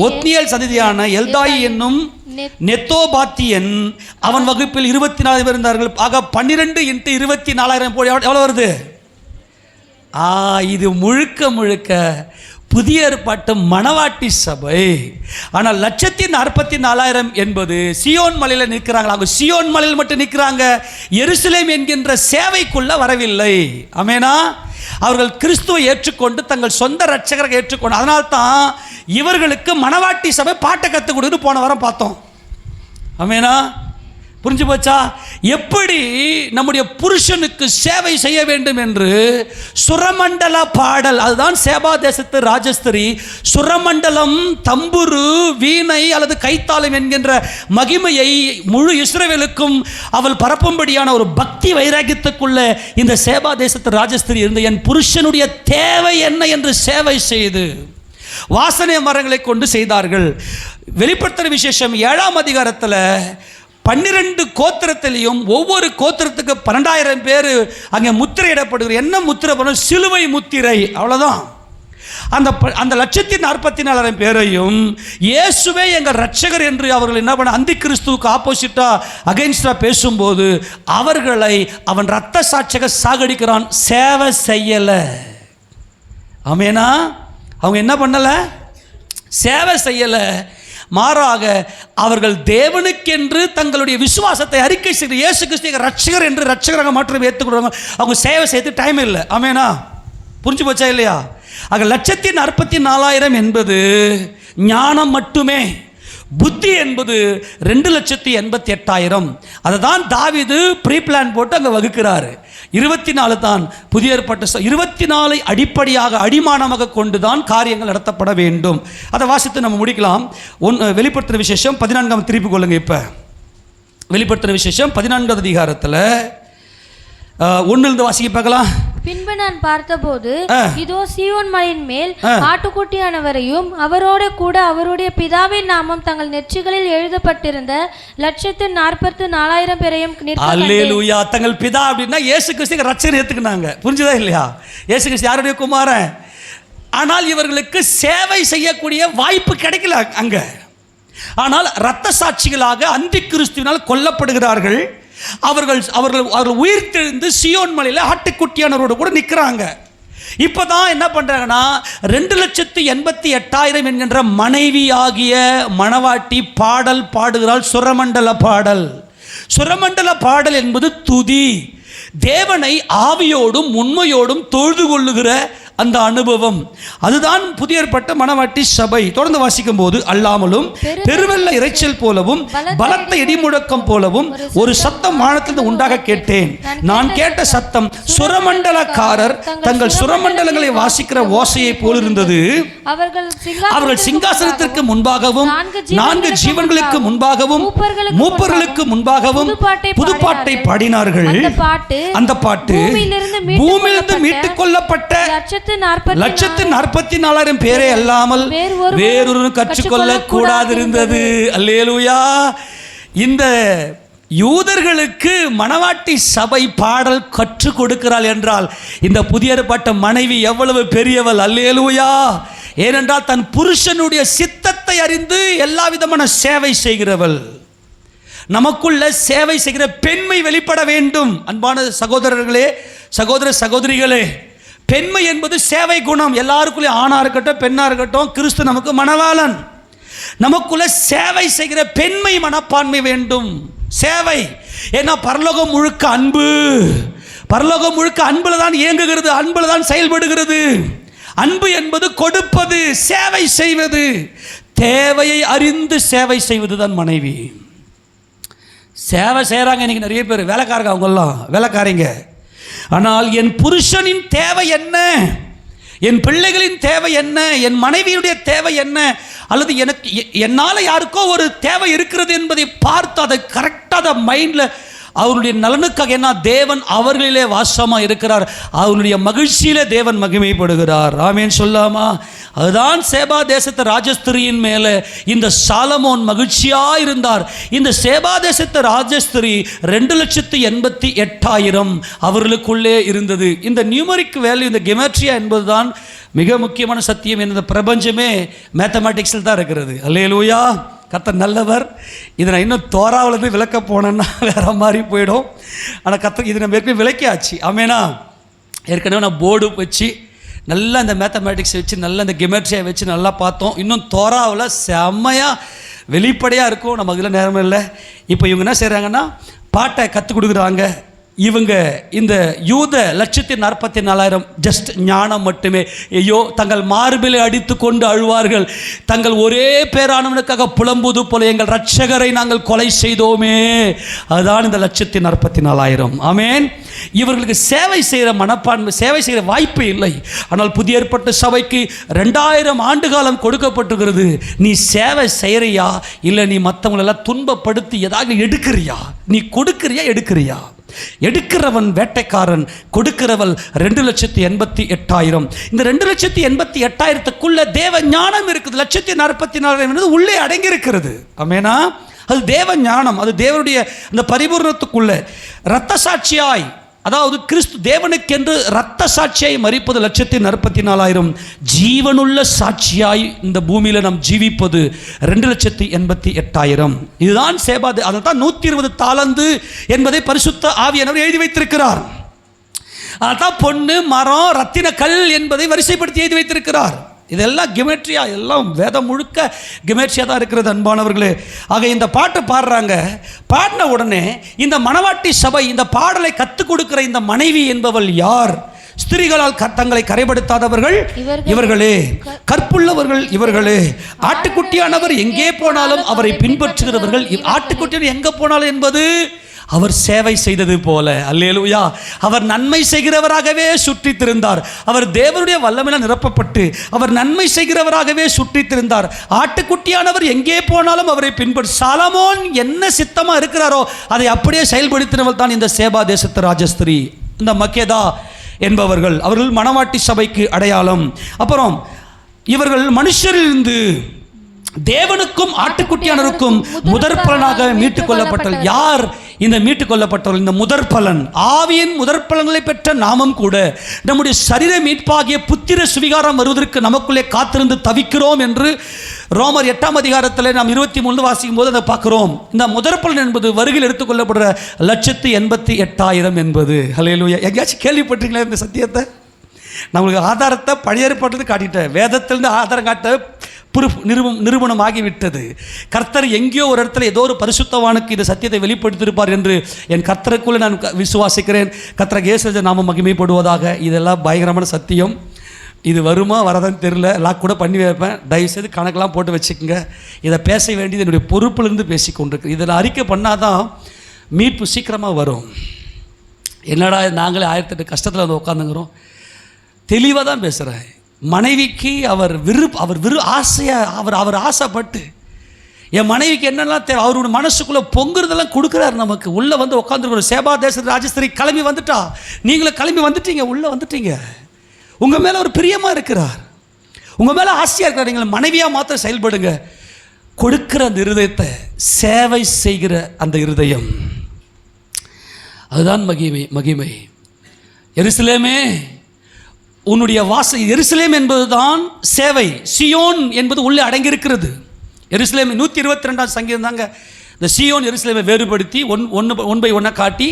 ஒத்னியேல் சந்ததியான எல்தாயி என்னும் நெத்தோபாத்தியன் அவன் வகுப்பில் 24 பேர் இருந்தார்கள். ஆக 12 இன்ட்டு 24,000 போய் எவ்வளோ வருது? இது முழுக்க முழுக்க புதிய ஏற்பாட்டு மணவாட்டி சபை. ஆனால் 1,44,000 என்பது சியோன் மலையில் நிற்கிறாங்களா? அவங்க சியோன் மலையில் மட்டும் நிற்கிறாங்க, எருசலேம் என்கின்ற சேவைக்குள்ள வரவில்லை. ஆமேனா? அவர்கள் கிறிஸ்துவை ஏற்றுக்கொண்டு தங்கள் சொந்த ரட்சகரை ஏற்றுக்கொண்டு, அதனால்தான் இவர்களுக்கு மணவாட்டி சபை பாட்டை கற்றுக் கொடுத்து போன வாரம் பார்த்தோம். ஆமேனா? புரிஞ்சு போச்சா? எப்படி நம்முடைய புருஷனுக்கு சேவை செய்ய வேண்டும் என்று சுரமண்டல பாடல், அதுதான் சேபா தேசத்து ராஜஸ்திரி சுரமண்டலம், தம்புரு, வீணை அல்லது கைத்தாளம் என்கின்ற மகிமையை முழு இஸ்ரவேலுக்கும் அவள் பரப்பும்படியான ஒரு பக்தி வைராக்கியத்துக்குள்ள இந்த சேபா தேசத்து ராஜஸ்திரி இருந்து என் புருஷனுடைய தேவை என்ன என்று சேவை செய்து வாசனை மரங்களை கொண்டு செய்தார்கள். வெளிப்படுத்துகிற விசேஷம் 7ஆம் அதிகாரத்தில் 12 கோத்திரத்திலையும் ஒவ்வொரு கோத்திரத்துக்கு 12,000 பேர் அங்கே முத்திரையிடப்படுகிற. என்ன முத்திரை பண்ணணும்? சிலுவை முத்திரை. அவ்வளோதான். அந்த 1,44,000 பேரையும் இயேசுவே எங்கள் ரட்சகர் என்று அவர்கள் என்ன பண்ண, அந்தி கிறிஸ்துவுக்கு ஆப்போசிட்டாக அகைன்ஸ்டாக பேசும்போது அவர்களை அவன் இரத்த சாட்சியாக சாகடிக்கிறான். சேவை செய்யலை. ஆமேனா? அவங்க என்ன பண்ணலை? சேவை செய்யலை. மாறாக அவர்கள் தேவனுக்கென்று தங்களுடைய விசுவாசத்தை அறிக்கை செய்து இயேசு கிறிஸ்து ரட்சகர் என்று ரட்சகராக மாற்றம் ஏற்றுக்கொள்வாங்க. அவங்க சேவை செய்து டைம் இல்லை. ஆமேனா? புரிஞ்சு போச்சா இல்லையா? ஆக 1,44,000 என்பது ஞானம் மட்டுமே. புத்தி என்பது 2,88,000. அதை தான் தாவீது ப்ரீ பிளான் போட்டு அங்கே வகுக்கிறாரு. 24 தான் புதிய ஏற்பாட்டு 24 அடிப்படையாக அடிமானமாக கொண்டு தான் காரியங்கள் நடத்தப்பட வேண்டும். அதை வாசித்து நம்ம முடிக்கலாம். வெளிப்படுத்துகிற விசேஷம் 14 திருப்பி கொள்ளுங்க. இப்போ வெளிப்படுத்துகிற விசேஷம் 14வது அதிகாரத்தில் 1 வாசிக்க பார்க்கலாம். பின்பு நான் பார்த்தபோது இதோ சீயோன் மலையின் மேல் ஆட்டுக்குட்டியானவரையும் அவரோட கூட அவருடைய பிதாவின் நாமம் தங்கள் நெற்றிகளில் எழுதப்பட்டிருந்த 1,44,000 பேரையும் அல்லேலூயா. தங்கள் பிதா அப்படின்னா இயேசு கிறிஸ்து ரட்சகர் ஏத்துக்கினாங்க. புரிஞ்சுதா இல்லையா? இயேசு கிறிஸ்து யாருடைய குமாரன்? ஆனால் இவர்களுக்கு சேவை செய்யக்கூடிய வாய்ப்பு கிடைக்கல அங்க. ஆனால் இரத்த சாட்சிகளாக அந்தி கிறிஸ்துவினால் கொல்லப்படுகிறார்கள். அவர்கள் உயிர்த்தெழுந்து சியோன் மலையில் ஆட்டுக்குட்டியானவரோடு கூட நிற்கிறாங்க. இப்போ தான் என்ன பண்ணுறாங்கன்னா 2,88,000 என்கின்ற மனைவியாகிய மணவாட்டி பாடல் பாடுகிறாள். சுரமண்டல பாடல். சுரமண்டல பாடல் என்பது துதி. தேவனை ஆவியோடும் உண்மையோடும் தொழுது கொள்ளுகிற அந்த அனுபவம், அதுதான் புதிய ஏற்பட்ட மணவாட்டி சபை. தொடர்ந்து வாசிக்கும் போது, அல்லாமலும் பெருவெள்ள இரைச்சல் போலவும் பலத்த இடிமுழக்கம் போலவும் ஒரு சத்தம் வானத்திலிருந்து உண்டாக கேட்டேன். நான் கேட்ட சத்தம் சுரமண்டலக்காரர் தங்கள் சுரமண்டலங்களை வாசிக்கிற ஓசையை போல் இருந்தது. அவர்கள் சிங்காசனத்திற்கு முன்பாகவும் 4 ஜீவன்களுக்கு முன்பாகவும் மூப்பர்களுக்கு முன்பாகவும் புதுப்பாட்டை பாடினார்கள். அந்த பாட்டு பூமியிலிருந்து மீட்டுக் கொள்ளப்பட்ட 1,44,000 பேரை அல்லாமல் வேறொரு கற்றுக்கொள்ள கூடாதிருந்தது. அல்லேலூயா. இந்த யூதர்களுக்கு மணவாட்டி சபை பாடல் கற்றுக் கொடுக்கிறாள் என்றால் இந்த புதிய ஏற்பட்ட மனைவி எவ்வளவு பெரியவள். அல்லேலூயா. ஏனென்றால் தன் புருஷனுடைய சித்தத்தை அறிந்து எல்லா விதமான சேவை செய்கிறவள். நமக்குள்ள சேவை செய்கிற பெண்மை வெளிப்பட வேண்டும். அன்பான சகோதரர்களே, சகோதர சகோதரிகளே, பெண்மை என்பது சேவை குணம். எல்லாருக்குள்ளே ஆணா இருக்கட்டும் பெண்ணா இருக்கட்டும், கிறிஸ்து நமக்கு மணவாளன். நமக்குள்ள சேவை செய்கிற பெண்மை மனப்பான்மை வேண்டும். சேவை. ஏன்னா பரலோகம் முழுக்க அன்பு. பரலோகம் முழுக்க அன்புல தான் இயங்குகிறது, அன்புல தான் செயல்படுகிறது. அன்பு என்பது கொடுப்பது, சேவை செய்வது. தேவையை அறிந்து சேவை செய்வது தான் மனைவி. சேவை செய்கிறாங்க இன்னைக்கு நிறைய பேர், வேலைக்காரங்க, அவங்கெல்லாம் வேலைக்காரிங்க. ஆனால் என் புருஷனின் தேவை என்ன, என் பிள்ளைகளின் தேவை என்ன, என் மனைவியுடைய தேவை என்ன, அல்லது எனக்கு என்னால் யாருக்கோ ஒரு தேவை இருக்கிறது என்பதை பார்த்து அதை கரெக்டாக மைண்டில் அவருடைய நலனுக்காக, என்ன தேவன் அவர்களிலே வாசமாக இருக்கிறார், அவருடைய மகிழ்ச்சியிலே தேவன் மகிமைப்படுகிறார். ஆமேன் சொல்லாமா? அதுதான் சேபா தேசத்து ராஜஸ்திரியின் மேலே இந்த சாலமோன் மகிழ்ச்சியாக இருந்தார். இந்த சேபா தேசத்து ராஜஸ்திரி 2,88,000 அவர்களுக்குள்ளே இருந்தது. இந்த நியூமரிக் வேல்யூ, இந்த கெமெட்ரியா என்பதுதான் மிக முக்கியமான சத்தியம். இந்த பிரபஞ்சமே மேத்தமேட்டிக்ஸில் தான் இருக்கிறது. அல்லேலூயா. கர்த்தர் நல்லவர். இதை நான் இன்னும் தோராவிலேருந்து விளக்க போனேன்னா வேறு மாதிரி போயிடும். ஆனால் கர்த்தர் இது நம்ம ஏற்கனவே விளக்கியாச்சு. ஆமேனா? ஏற்கனவே நான் போர்டு வச்சு நல்லா இந்த மேத்தமேட்டிக்ஸ் வச்சு நல்லா இந்த கெமெட்ரியை வச்சு நல்லா பார்த்தோம். இன்னும் தோராவில் செம்மையாக வெளிப்படையாக இருக்கும். நம்ம அதில் நேரமே இல்லை. இப்போ இவங்க என்ன செய்கிறாங்கன்னா பாட்டை கற்றுக் கொடுக்குறாங்க. இவங்க இந்த யூத 1,44,000 ஜஸ்ட் ஞானம் மட்டுமே. ஐயோ, தங்கள் மார்பிலை அடித்து கொண்டு அழுவார்கள். தங்கள் ஒரே பேரானவனுக்காக புலம்புவது போல எங்கள் இரட்சகரை நாங்கள் கொலை செய்தோமே. அதுதான் இந்த 1,44,000. ஆமேன். இவர்களுக்கு சேவை செய்கிற மனப்பான்மை, சேவை செய்கிற வாய்ப்பு இல்லை. ஆனால் புதிய ஏற்பட்ட சபைக்கு 2000 ஆண்டு காலம் கொடுக்கப்பட்டிருக்கிறது. நீ சேவை செய்கிறியா, இல்லை நீ மற்றவங்களெல்லாம் துன்பப்படுத்தி ஏதாவது எடுக்கிறியா? நீ கொடுக்கிறியா, எடுக்கிறியா? எடுக்கிறவன் வேட்டைக்காரன், கொடுக்கிறவள் 2,88,000. இந்த 2,88,000க்குள்ள தேவ ஞானம் இருக்குது. 1,44,000 உள்ளே அடங்கி இருக்கிறது. ஆமேனா? அது தேவ ஞானம், அது தேவனுடைய அந்த பரிபூர்ணத்துக்குள்ள இரத்த சாட்சியாய், அதாவது கிறிஸ்து தேவனுக்கென்று இரத்த சாட்சியாய் மரிப்பது 1,44,000. ஜீவனுள்ள சாட்சியாய் இந்த பூமியில் நாம் ஜீவிப்பது 2,88,000. இதுதான் சேபா. அதை தான் 120 தாலந்து என்பதை பரிசுத்த ஆவியானவர் எழுதி வைத்திருக்கிறார். அதான் பொண்ணு, மரம், ரத்தின கல் என்பதை வரிசைப்படுத்தி எழுதி வைத்திருக்கிறார். இதெல்லாம் கெமெட்ரியா, எல்லாம் வேதம் முழுக்க கெமெட்ரியா தான் இருக்கிறது. அன்பானவர்களே, ஆக இந்த பாட்டை பாடுறாங்க. பாடின உடனே இந்த மணவாட்டி சபை இந்த பாடலை கற்றுக் கொடுக்கிற இந்த மனைவி என்பவள் யார்? ஸ்திரீகளால் தங்களை கரைப்படுத்தாதவர்கள் இவர்களே, கற்புள்ளவர்கள் இவர்களே, ஆட்டுக்குட்டியானவர் எங்கே போனாலும் அவரை பின்பற்றுகிறவர்கள். ஆட்டுக்குட்டியான எங்கே போனாலும் என்பது அவர் சேவை செய்தது போல. அல்லேலூயா. அவர் நன்மை செய்கிறவராகவே சுற்றித் திரிந்தார். அவர் தேவனுடைய வல்லமையால் நிரப்பப்பட்டு அவர் நன்மை செய்கிறவராகவே சுற்றித் திரிந்தார். ஆட்டுக்குட்டியானவர் எங்கே போனாலும் அவரை பின்பற்று. சாலமோன் என்ன சித்தமா இருக்கிறாரோ அதை அப்படியே செயல்படுத்தினவள் தான் இந்த சேபா தேசத்து ராஜஸ்திரி, இந்த மக்கேதா என்பவர்கள். அவர்கள் மணவாட்டி சபைக்கு அடையாளம். அப்புறம் இவர்கள் மனுஷரிலிருந்து தேவனுக்கும் ஆட்டுக்குட்டியானருக்கும் முதற் பலனாக மீட்டுக் கொள்ளப்பட்டல். யார் இந்த மீட்டுக் கொள்ளப்பட்டவர்கள்? இந்த முதற் பலன், ஆவியின் முதற் பலன்களை பெற்ற நாமும் கூட நம்முடைய சரீர மீட்பாகிய புத்திர சுவிகாரம் வருவதற்கு நமக்குள்ளே காத்திருந்து தவிக்கிறோம் என்று ரோமர் 8ஆம் அதிகாரத்தில் நாம் 23 வாசிக்கும் போது அதை பார்க்கிறோம். இந்த முதற் பலன் என்பது வருகையில் எடுத்துக்கொள்ளப்படுற 1,88,000 என்பது. ஹல்லேலூயா. எங்கேயாச்சும் கேள்விப்பட்டீங்களா இந்த சத்தியத்தை? நம்மளுக்கு ஆதாரத்தை பழைய ஏற்பாட்டிலிருந்து காட்டிட்டேன், வேதத்திலிருந்து ஆதாரம் காட்ட நிரூபணம் ஆகிவிட்டது. கர்த்தர் எங்கேயோ ஒரு இடத்துல ஏதோ ஒரு பரிசுத்தவானுக்கு இந்த சத்தியத்தை வெளிப்படுத்தியிருப்பார் என்று என் கர்த்தருக்குள்ளே நான் விசுவாசிக்கிறேன். கர்த்தர் இயேசு நாம மகிமைப்படுவதாக. இதெல்லாம் பயங்கரமான சத்தியம். இது வருமா வரதான்னு தெரில, லாக் கூட பண்ணி வைப்பேன். தயவுசெய்து கணக்கெல்லாம் போட்டு வச்சுக்கோங்க. இதை பேச வேண்டியது என்னுடைய பொறுப்பிலிருந்து பேசி கொண்டிருக்கு. இதில் அறிக்கை பண்ணால் தான் மீட்பு சீக்கிரமாக வரும். என்னடா நாங்களே 1008 கஷ்டத்தில் வந்து உட்காந்துங்கிறோம். தெளிவாக தான் பேசுகிறேன். மனைவிக்கு அவர் ஆசையாக அவர் ஆசைப்பட்டு என் மனைவிக்கு என்னெல்லாம் தேவை அவருடைய மனசுக்குள்ளே பொங்குறதெல்லாம் கொடுக்குறாரு நமக்கு. உள்ளே வந்து உட்காந்துருக்கிற சேபா தேச ராஜஸ்திரி கிளம்பி வந்துட்டா, நீங்களும் கிளம்பி வந்துட்டீங்க, உள்ளே வந்துட்டீங்க. உங்கள் மேலே ஒரு பிரியமாக இருக்கிறார், உங்கள் மேலே ஆசையாக இருக்கிறார். நீங்கள் மனைவியாக மாத்திரம் செயல்படுங்க. கொடுக்கிற அந்த இருதயத்தை, சேவை செய்கிற அந்த இருதயம், அதுதான் மகிமை. எருசலேமே உன்னுடைய எருசலேம் என்பது தான் சேவை. சியோன் என்பது உள்ளே அடங்கியிருக்கிறது. எருசலேம் 122ஆம் சங்கீதம் தாங்க இந்த சியோன் எருசலேமை வேறுபடுத்தி 1:1 காட்டி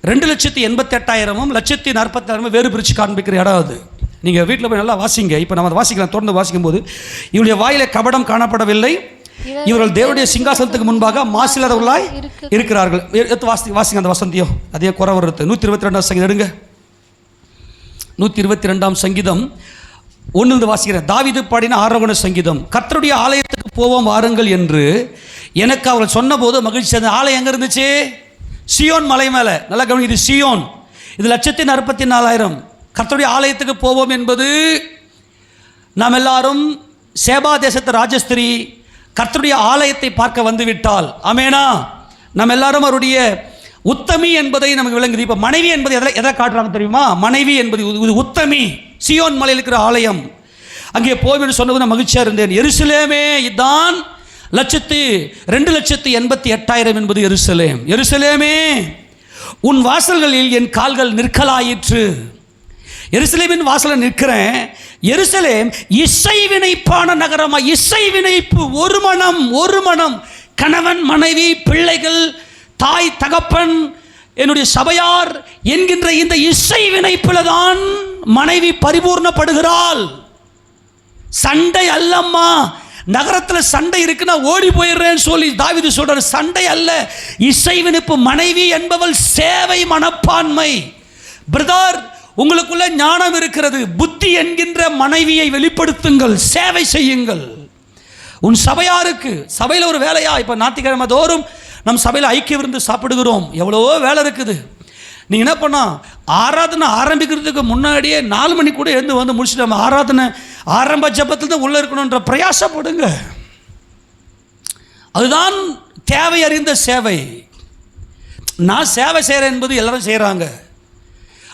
2,88,000 1,40,000 வேறு பிரித்து காண்பிக்கிற இடம் அது. நீங்கள் வீட்டில் போய் நல்லா வாசிங்க. இப்போ நம்ம வாசிக்கலாம். தொடர்ந்து வாசிக்கும் போது, இவருடைய வாயில கபடம் காணப்படவில்லை, இவர்கள் தேவனுடைய சிங்காசனத்துக்கு முன்பாக மாசிலர்களாய் இருக்கிறார்கள். வாசிங்க அந்த வசந்தியம். அதே குறை வருது. 122ஆம் சங்கீதம் எடுங்க. 122ஆம் சங்கீதம் 1 வாசிக்கிறேன். தாவீது பாடின ஆரோகண சங்கீதம். கர்த்தருடைய ஆலயத்துக்கு போவோம் வாருங்கள் என்று எனக்கு அவர்கள் சொன்னபோது மகிழ்ச்சி. அந்த ஆலயம் எங்கே இருந்துச்சு? சியோன் மலை மேலே. நல்லா கவனிங்க, இது சியோன். இது 1,44,000. கர்த்தருடைய ஆலயத்துக்கு போவோம் என்பது நாம் எல்லாரும் சேபா தேசத்து ராஜஸ்திரி கர்த்தருடைய ஆலயத்தை பார்க்க வந்துவிட்டால், ஆமேனா, நாம் எல்லாரும் அவருடைய உத்தமி என்பதை நமக்கு விளங்குது. இப்போ மனைவி என்பது எதை காட்டுறாங்க தெரியுமா? மனைவி என்பது இது உத்தமி. சியோன் மலையில் இருக்கிற ஆலயம். அங்கே போய் சொன்னது நான் மகிழ்ச்சியாக இருந்தேன். எருசலேமே இதுதான் 2,88,000 என்பது எருசலேம். எருசலேமே உன் வாசல்களில் என் கால்கள் நிற்கலாயிற்று. எருசலேமின் வாசலில் நிற்கிறேன். எருசலேம் இசைவினைப்பான நகரமா. இசைவினைப்பு, ஒரு மனம், கணவன் மனைவி பிள்ளைகள் தாய் தகப்பன் என்னுடைய சபையார் என்கின்ற இந்த இசைவினைப்பில் தான் மனைவி பரிபூர்ணப்படுகிறாள். சண்டை அல்லம்மா. நகரத்தில் சண்டை இருக்குன்னா ஓடி போயிடுறேன்னு சொல்லி தாவீது சொல்றார். சண்டை அல்ல, இசைவினைப்பு. மனைவி என்பவள் சேவை மனப்பான்மை. பிரதர், உங்களுக்குள்ள ஞானம் இருக்கிறது, புத்தி என்கின்ற மனைவியை வெளிப்படுத்துங்கள், சேவை செய்யுங்கள். உன் சபையாருக்கு, சபையில் ஒரு வேலையா? இப்போ ஞாயிற்றுக்கிழமை தோறும் நம் சபையில் ஐக்கிய விருந்து சாப்பிடுகிறோம். எவ்வளவோ வேலை இருக்குது. நீங்கள் என்ன பண்ணா, ஆராதனை ஆரம்பிக்கிறதுக்கு முன்னாடியே 4 மணி கூட எழுந்து வந்து முடிச்சுட்டு நம்ம ஆராதனை ஆரம்ப ஜபத்தில் தான் உள்ளே இருக்கணுன்ற பிரயாசப்படுங்க. அதுதான் தேவை அறிந்த சேவை. நான் சேவை செய்கிறேன் என்பது எல்லாரும் செய்கிறாங்க.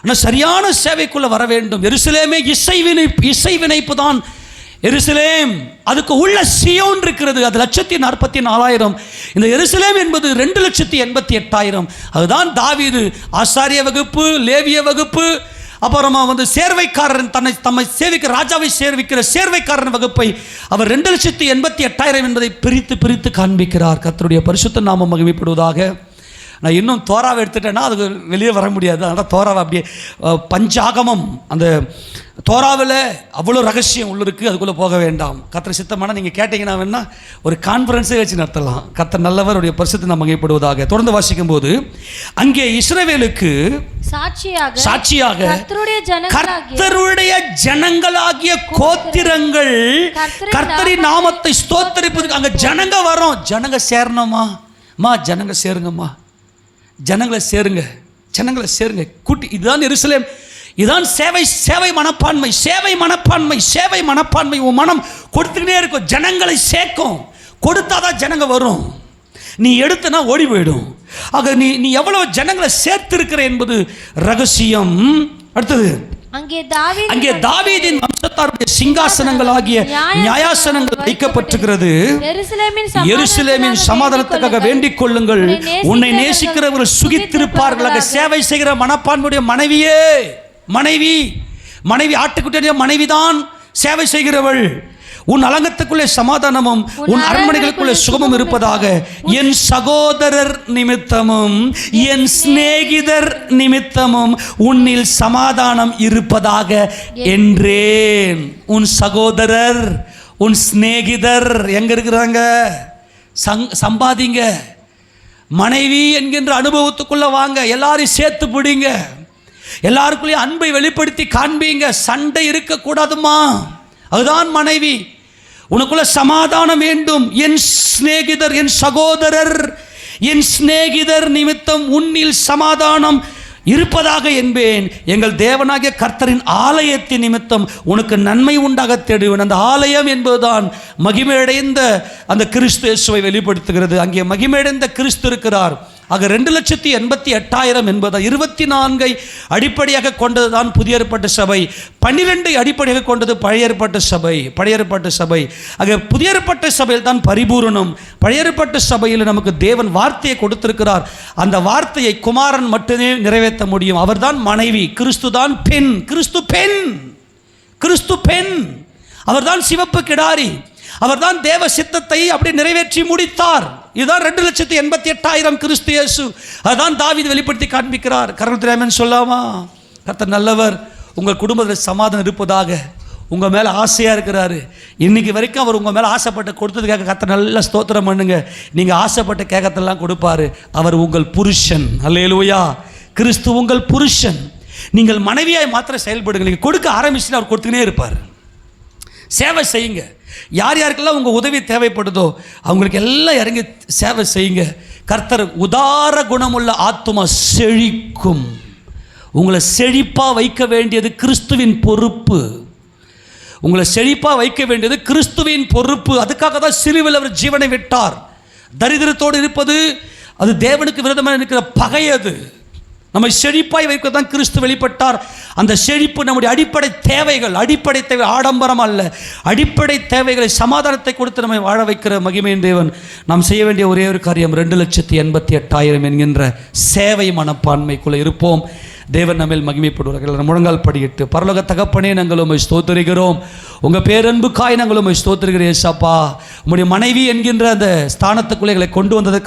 ஆனால் சரியான சேவைக்குள்ளே வர வேண்டும். எருசலேமே இசைவினைப்பு தான் எருசலேம். அதுக்கு உள்ள சியோன் இருக்கிறது. அது 1,44,000. இந்த எருசலேம் என்பது 2,88,000. அதுதான் தாவீது ஆசாரிய வகுப்பு, லேவிய வகுப்பு, அப்புறமா சேர்வைக்காரன், தம்மை சேவிக்கிற ராஜாவை சேவிக்கிற சேர்வைக்காரன் வகுப்பை அவர் 2,88,000 என்பதை பிரித்து காண்பிக்கிறார். கர்த்தருடைய பரிசுத்த நாமம் மகிமைப்படுவதாக. நான் இன்னும் தோராவை எடுத்துட்டேன்னா அதுக்கு வெளியே வர முடியாது. அதனால் தோராவை அப்படியே பஞ்சாகமம், அந்த தோராவில் அவ்வளோ ரகசியம் உள்ள இருக்குது, அதுக்குள்ளே போக வேண்டாம். கர்த்தர் சித்தமான நீங்கள் கேட்டிங்கன்னா வேணா ஒரு கான்ஃபரன்ஸே வச்சு நடத்தலாம். கர்த்தர் நல்லவருடைய பரிசுத்த நாம் மகிமைப்படுவதாக. தொடர்ந்து வாசிக்கும் போது, அங்கே இஸ்ரவேலுக்கு சாட்சியாக கர்த்தருடைய ஜனங்களாகிய கோத்திரங்கள் கர்த்தரின் நாமத்தை ஸ்தோத்தரிப்பதற்கு அங்கே ஜனங்க வரும். ஜனங்க சேரணுமா? ஜனங்க சேருங்கம்மா, ஜனங்களை சேருங்க கூட்டி. இதுதான் எருசலேம். இதுதான் சேவை மனப்பான்மை. உன் மனம் கொடுத்துக்கிட்டே இருக்கும், ஜனங்களை சேர்க்கும். கொடுத்தாதான் ஜனங்க வரும். நீ எடுத்தனா ஓடி போயிடும். ஆக நீ எவ்வளவு ஜனங்களை சேர்த்திருக்கிற என்பது ரகசியம். அடுத்தது, அங்கே தாவீதின் வம்சத்தாருடைய சிங்காசனங்களாகிய நியாயாசனங்கள் வைக்கப்பட்டிருக்கிறது. எருசலேமின் சமாதானத்துக்காக வேண்டிக் கொள்ளுங்கள். உன்னை நேசிக்கிறவர்கள் சுகித்திருப்பார்களாக. சேவை செய்கிற மனப்பான்மையுடைய மனைவி ஆட்டுக்குட்டிய மனைவிதான் சேவை செய்கிறவள். உன் அலங்கத்துக்குள்ளே சமாதானமும் உன் அரண்மனைகளுக்குள்ளே சுகமும் இருப்பதாக. என் சகோதரர் நிமித்தமும் என் சிநேகிதர் நிமித்தமும் உன்னில் சமாதானம் இருப்பதாக என்றேன். உன் சகோதரர், உன் சிநேகிதர் எங்க இருக்கிறாங்க? சம்பாதிங்க. மனைவி என்கின்ற அனுபவத்துக்குள்ள வாங்க. எல்லாரையும் சேர்த்து பிடிங்க. எல்லாருக்குள்ளேயும் அன்பை வெளிப்படுத்தி காண்பீங்க. சண்டை இருக்கக்கூடாதுமா, அதுதான் மனைவி. உனக்குள்ள சமாதானம் வேண்டும். என் சிநேகிதர், என் சகோதரர், என் சிநேகிதர் நிமித்தம் உன்னில் சமாதானம் இருப்பதாக என்பேன். எங்கள் தேவனாகிய கர்த்தரின் ஆலயத்தின் நிமித்தம் உனக்கு நன்மை உண்டாக தேடுவேன். அந்த ஆலயம் என்பதுதான் மகிமையடைந்த அந்த கிறிஸ்து இயேசுவை வெளிப்படுத்துகிறது. அங்கே மகிமையடைந்த கிறிஸ்து இருக்கிறார். ஆக 2,88,000 என்பது 24 அடிப்படையாக கொண்டதுதான் புதிய ஏற்பாட்டு சபை. 12 அடிப்படையாக கொண்டது பழைய ஏற்பாட்டு சபை. ஆக புதிய ஏற்பாட்டு சபையில் தான் பரிபூரணம். பழைய ஏற்பாட்டு சபையில் நமக்கு தேவன் வார்த்தையை கொடுத்திருக்கிறார். அந்த வார்த்தையை குமாரன் மட்டுமே நிறைவேற்ற முடியும். அவர்தான் மனைவி, கிறிஸ்து தான் பெண். கிறிஸ்து பெண், அவர்தான் சிவப்பு கிடாரி. அவர்தான் தேவ சித்தத்தை அப்படி நிறைவேற்றி முடித்தார். இதுதான் 2,88,000 கிறிஸ்து இயேசு. அதுதான் தாவீது வெளிப்படுத்தி காண்பிக்கிறார். கர்த்தர் சொல்லாமா, கர்த்தர் நல்லவர், உங்கள் குடும்பத்தில் சமாதானம் இருப்பதாக. உங்கள் மேலே ஆசையாக இருக்கிறாரு. இன்னைக்கு வரைக்கும் அவர் உங்கள் மேலே ஆசைப்பட்டு கொடுத்ததுக்காக கர்த்தர் நல்லா ஸ்தோத்திரம் பண்ணுங்க. நீங்கள் ஆசைப்பட்ட கேட்கறதெல்லாம் கொடுப்பாரு. அவர் உங்கள் புருஷன். அல்லேலூயா. கிறிஸ்து உங்கள் புருஷன். நீங்கள் மனைவியாய் மாத்திரம் செயல்படுங்க. நீங்கள் கொடுக்க ஆரம்பிச்சுட்டு அவர் கொடுத்துக்கினே இருப்பார். சேவை செய்யுங்க. யார் யாருக்கெல்லாம் உங்கள் உதவி தேவைப்படுதோ அவங்களுக்கு எல்லாம் இறங்கி சேவை செய்யுங்க. கர்த்தர் உதார குணமுள்ள ஆத்துமா செழிக்கும். உங்களை செழிப்பாக வைக்க வேண்டியது கிறிஸ்துவின் பொறுப்பு. அதுக்காக தான் சிலுவையில் அவர் ஜீவனை விட்டார். தரித்திரத்தோடு இருப்பது அது தேவனுக்கு விரோதமாக இருக்கிற பகை. அது நம்மை செழிப்பாய் வைக்க தான் கிறிஸ்து வெளிப்பட்டார். அந்த செழிப்பு நம்முடைய அடிப்படை தேவைகள், ஆடம்பரம் அல்ல, அடிப்படை தேவைகளை, சமாதானத்தை கொடுத்து நம்மை வாழ வைக்கிற மகிமையின் தேவன். நாம் செய்ய வேண்டிய ஒரே ஒரு காரியம் 2,88,000 என்கின்ற சேவை மனப்பான்மைக்குள்ளே இருப்போம். தேவன் நம்மில் மகிமைப்படுவார்கள். முழங்கால் படியிட்டு, பரலோக தகப்பனே, நாங்கள் உம்மை ஸ்தோத்திரிக்கிறோம். உங்கள் பேரன்புக்காய் நாங்கள் உம்மை ஸ்தோத்திரிக்கிறோம். ஏசப்பா, உம்முடைய மனைவி என்கின்ற அந்த ஸ்தானத்துக்குள்ளே எங்களை கொண்டு வந்ததுக்கு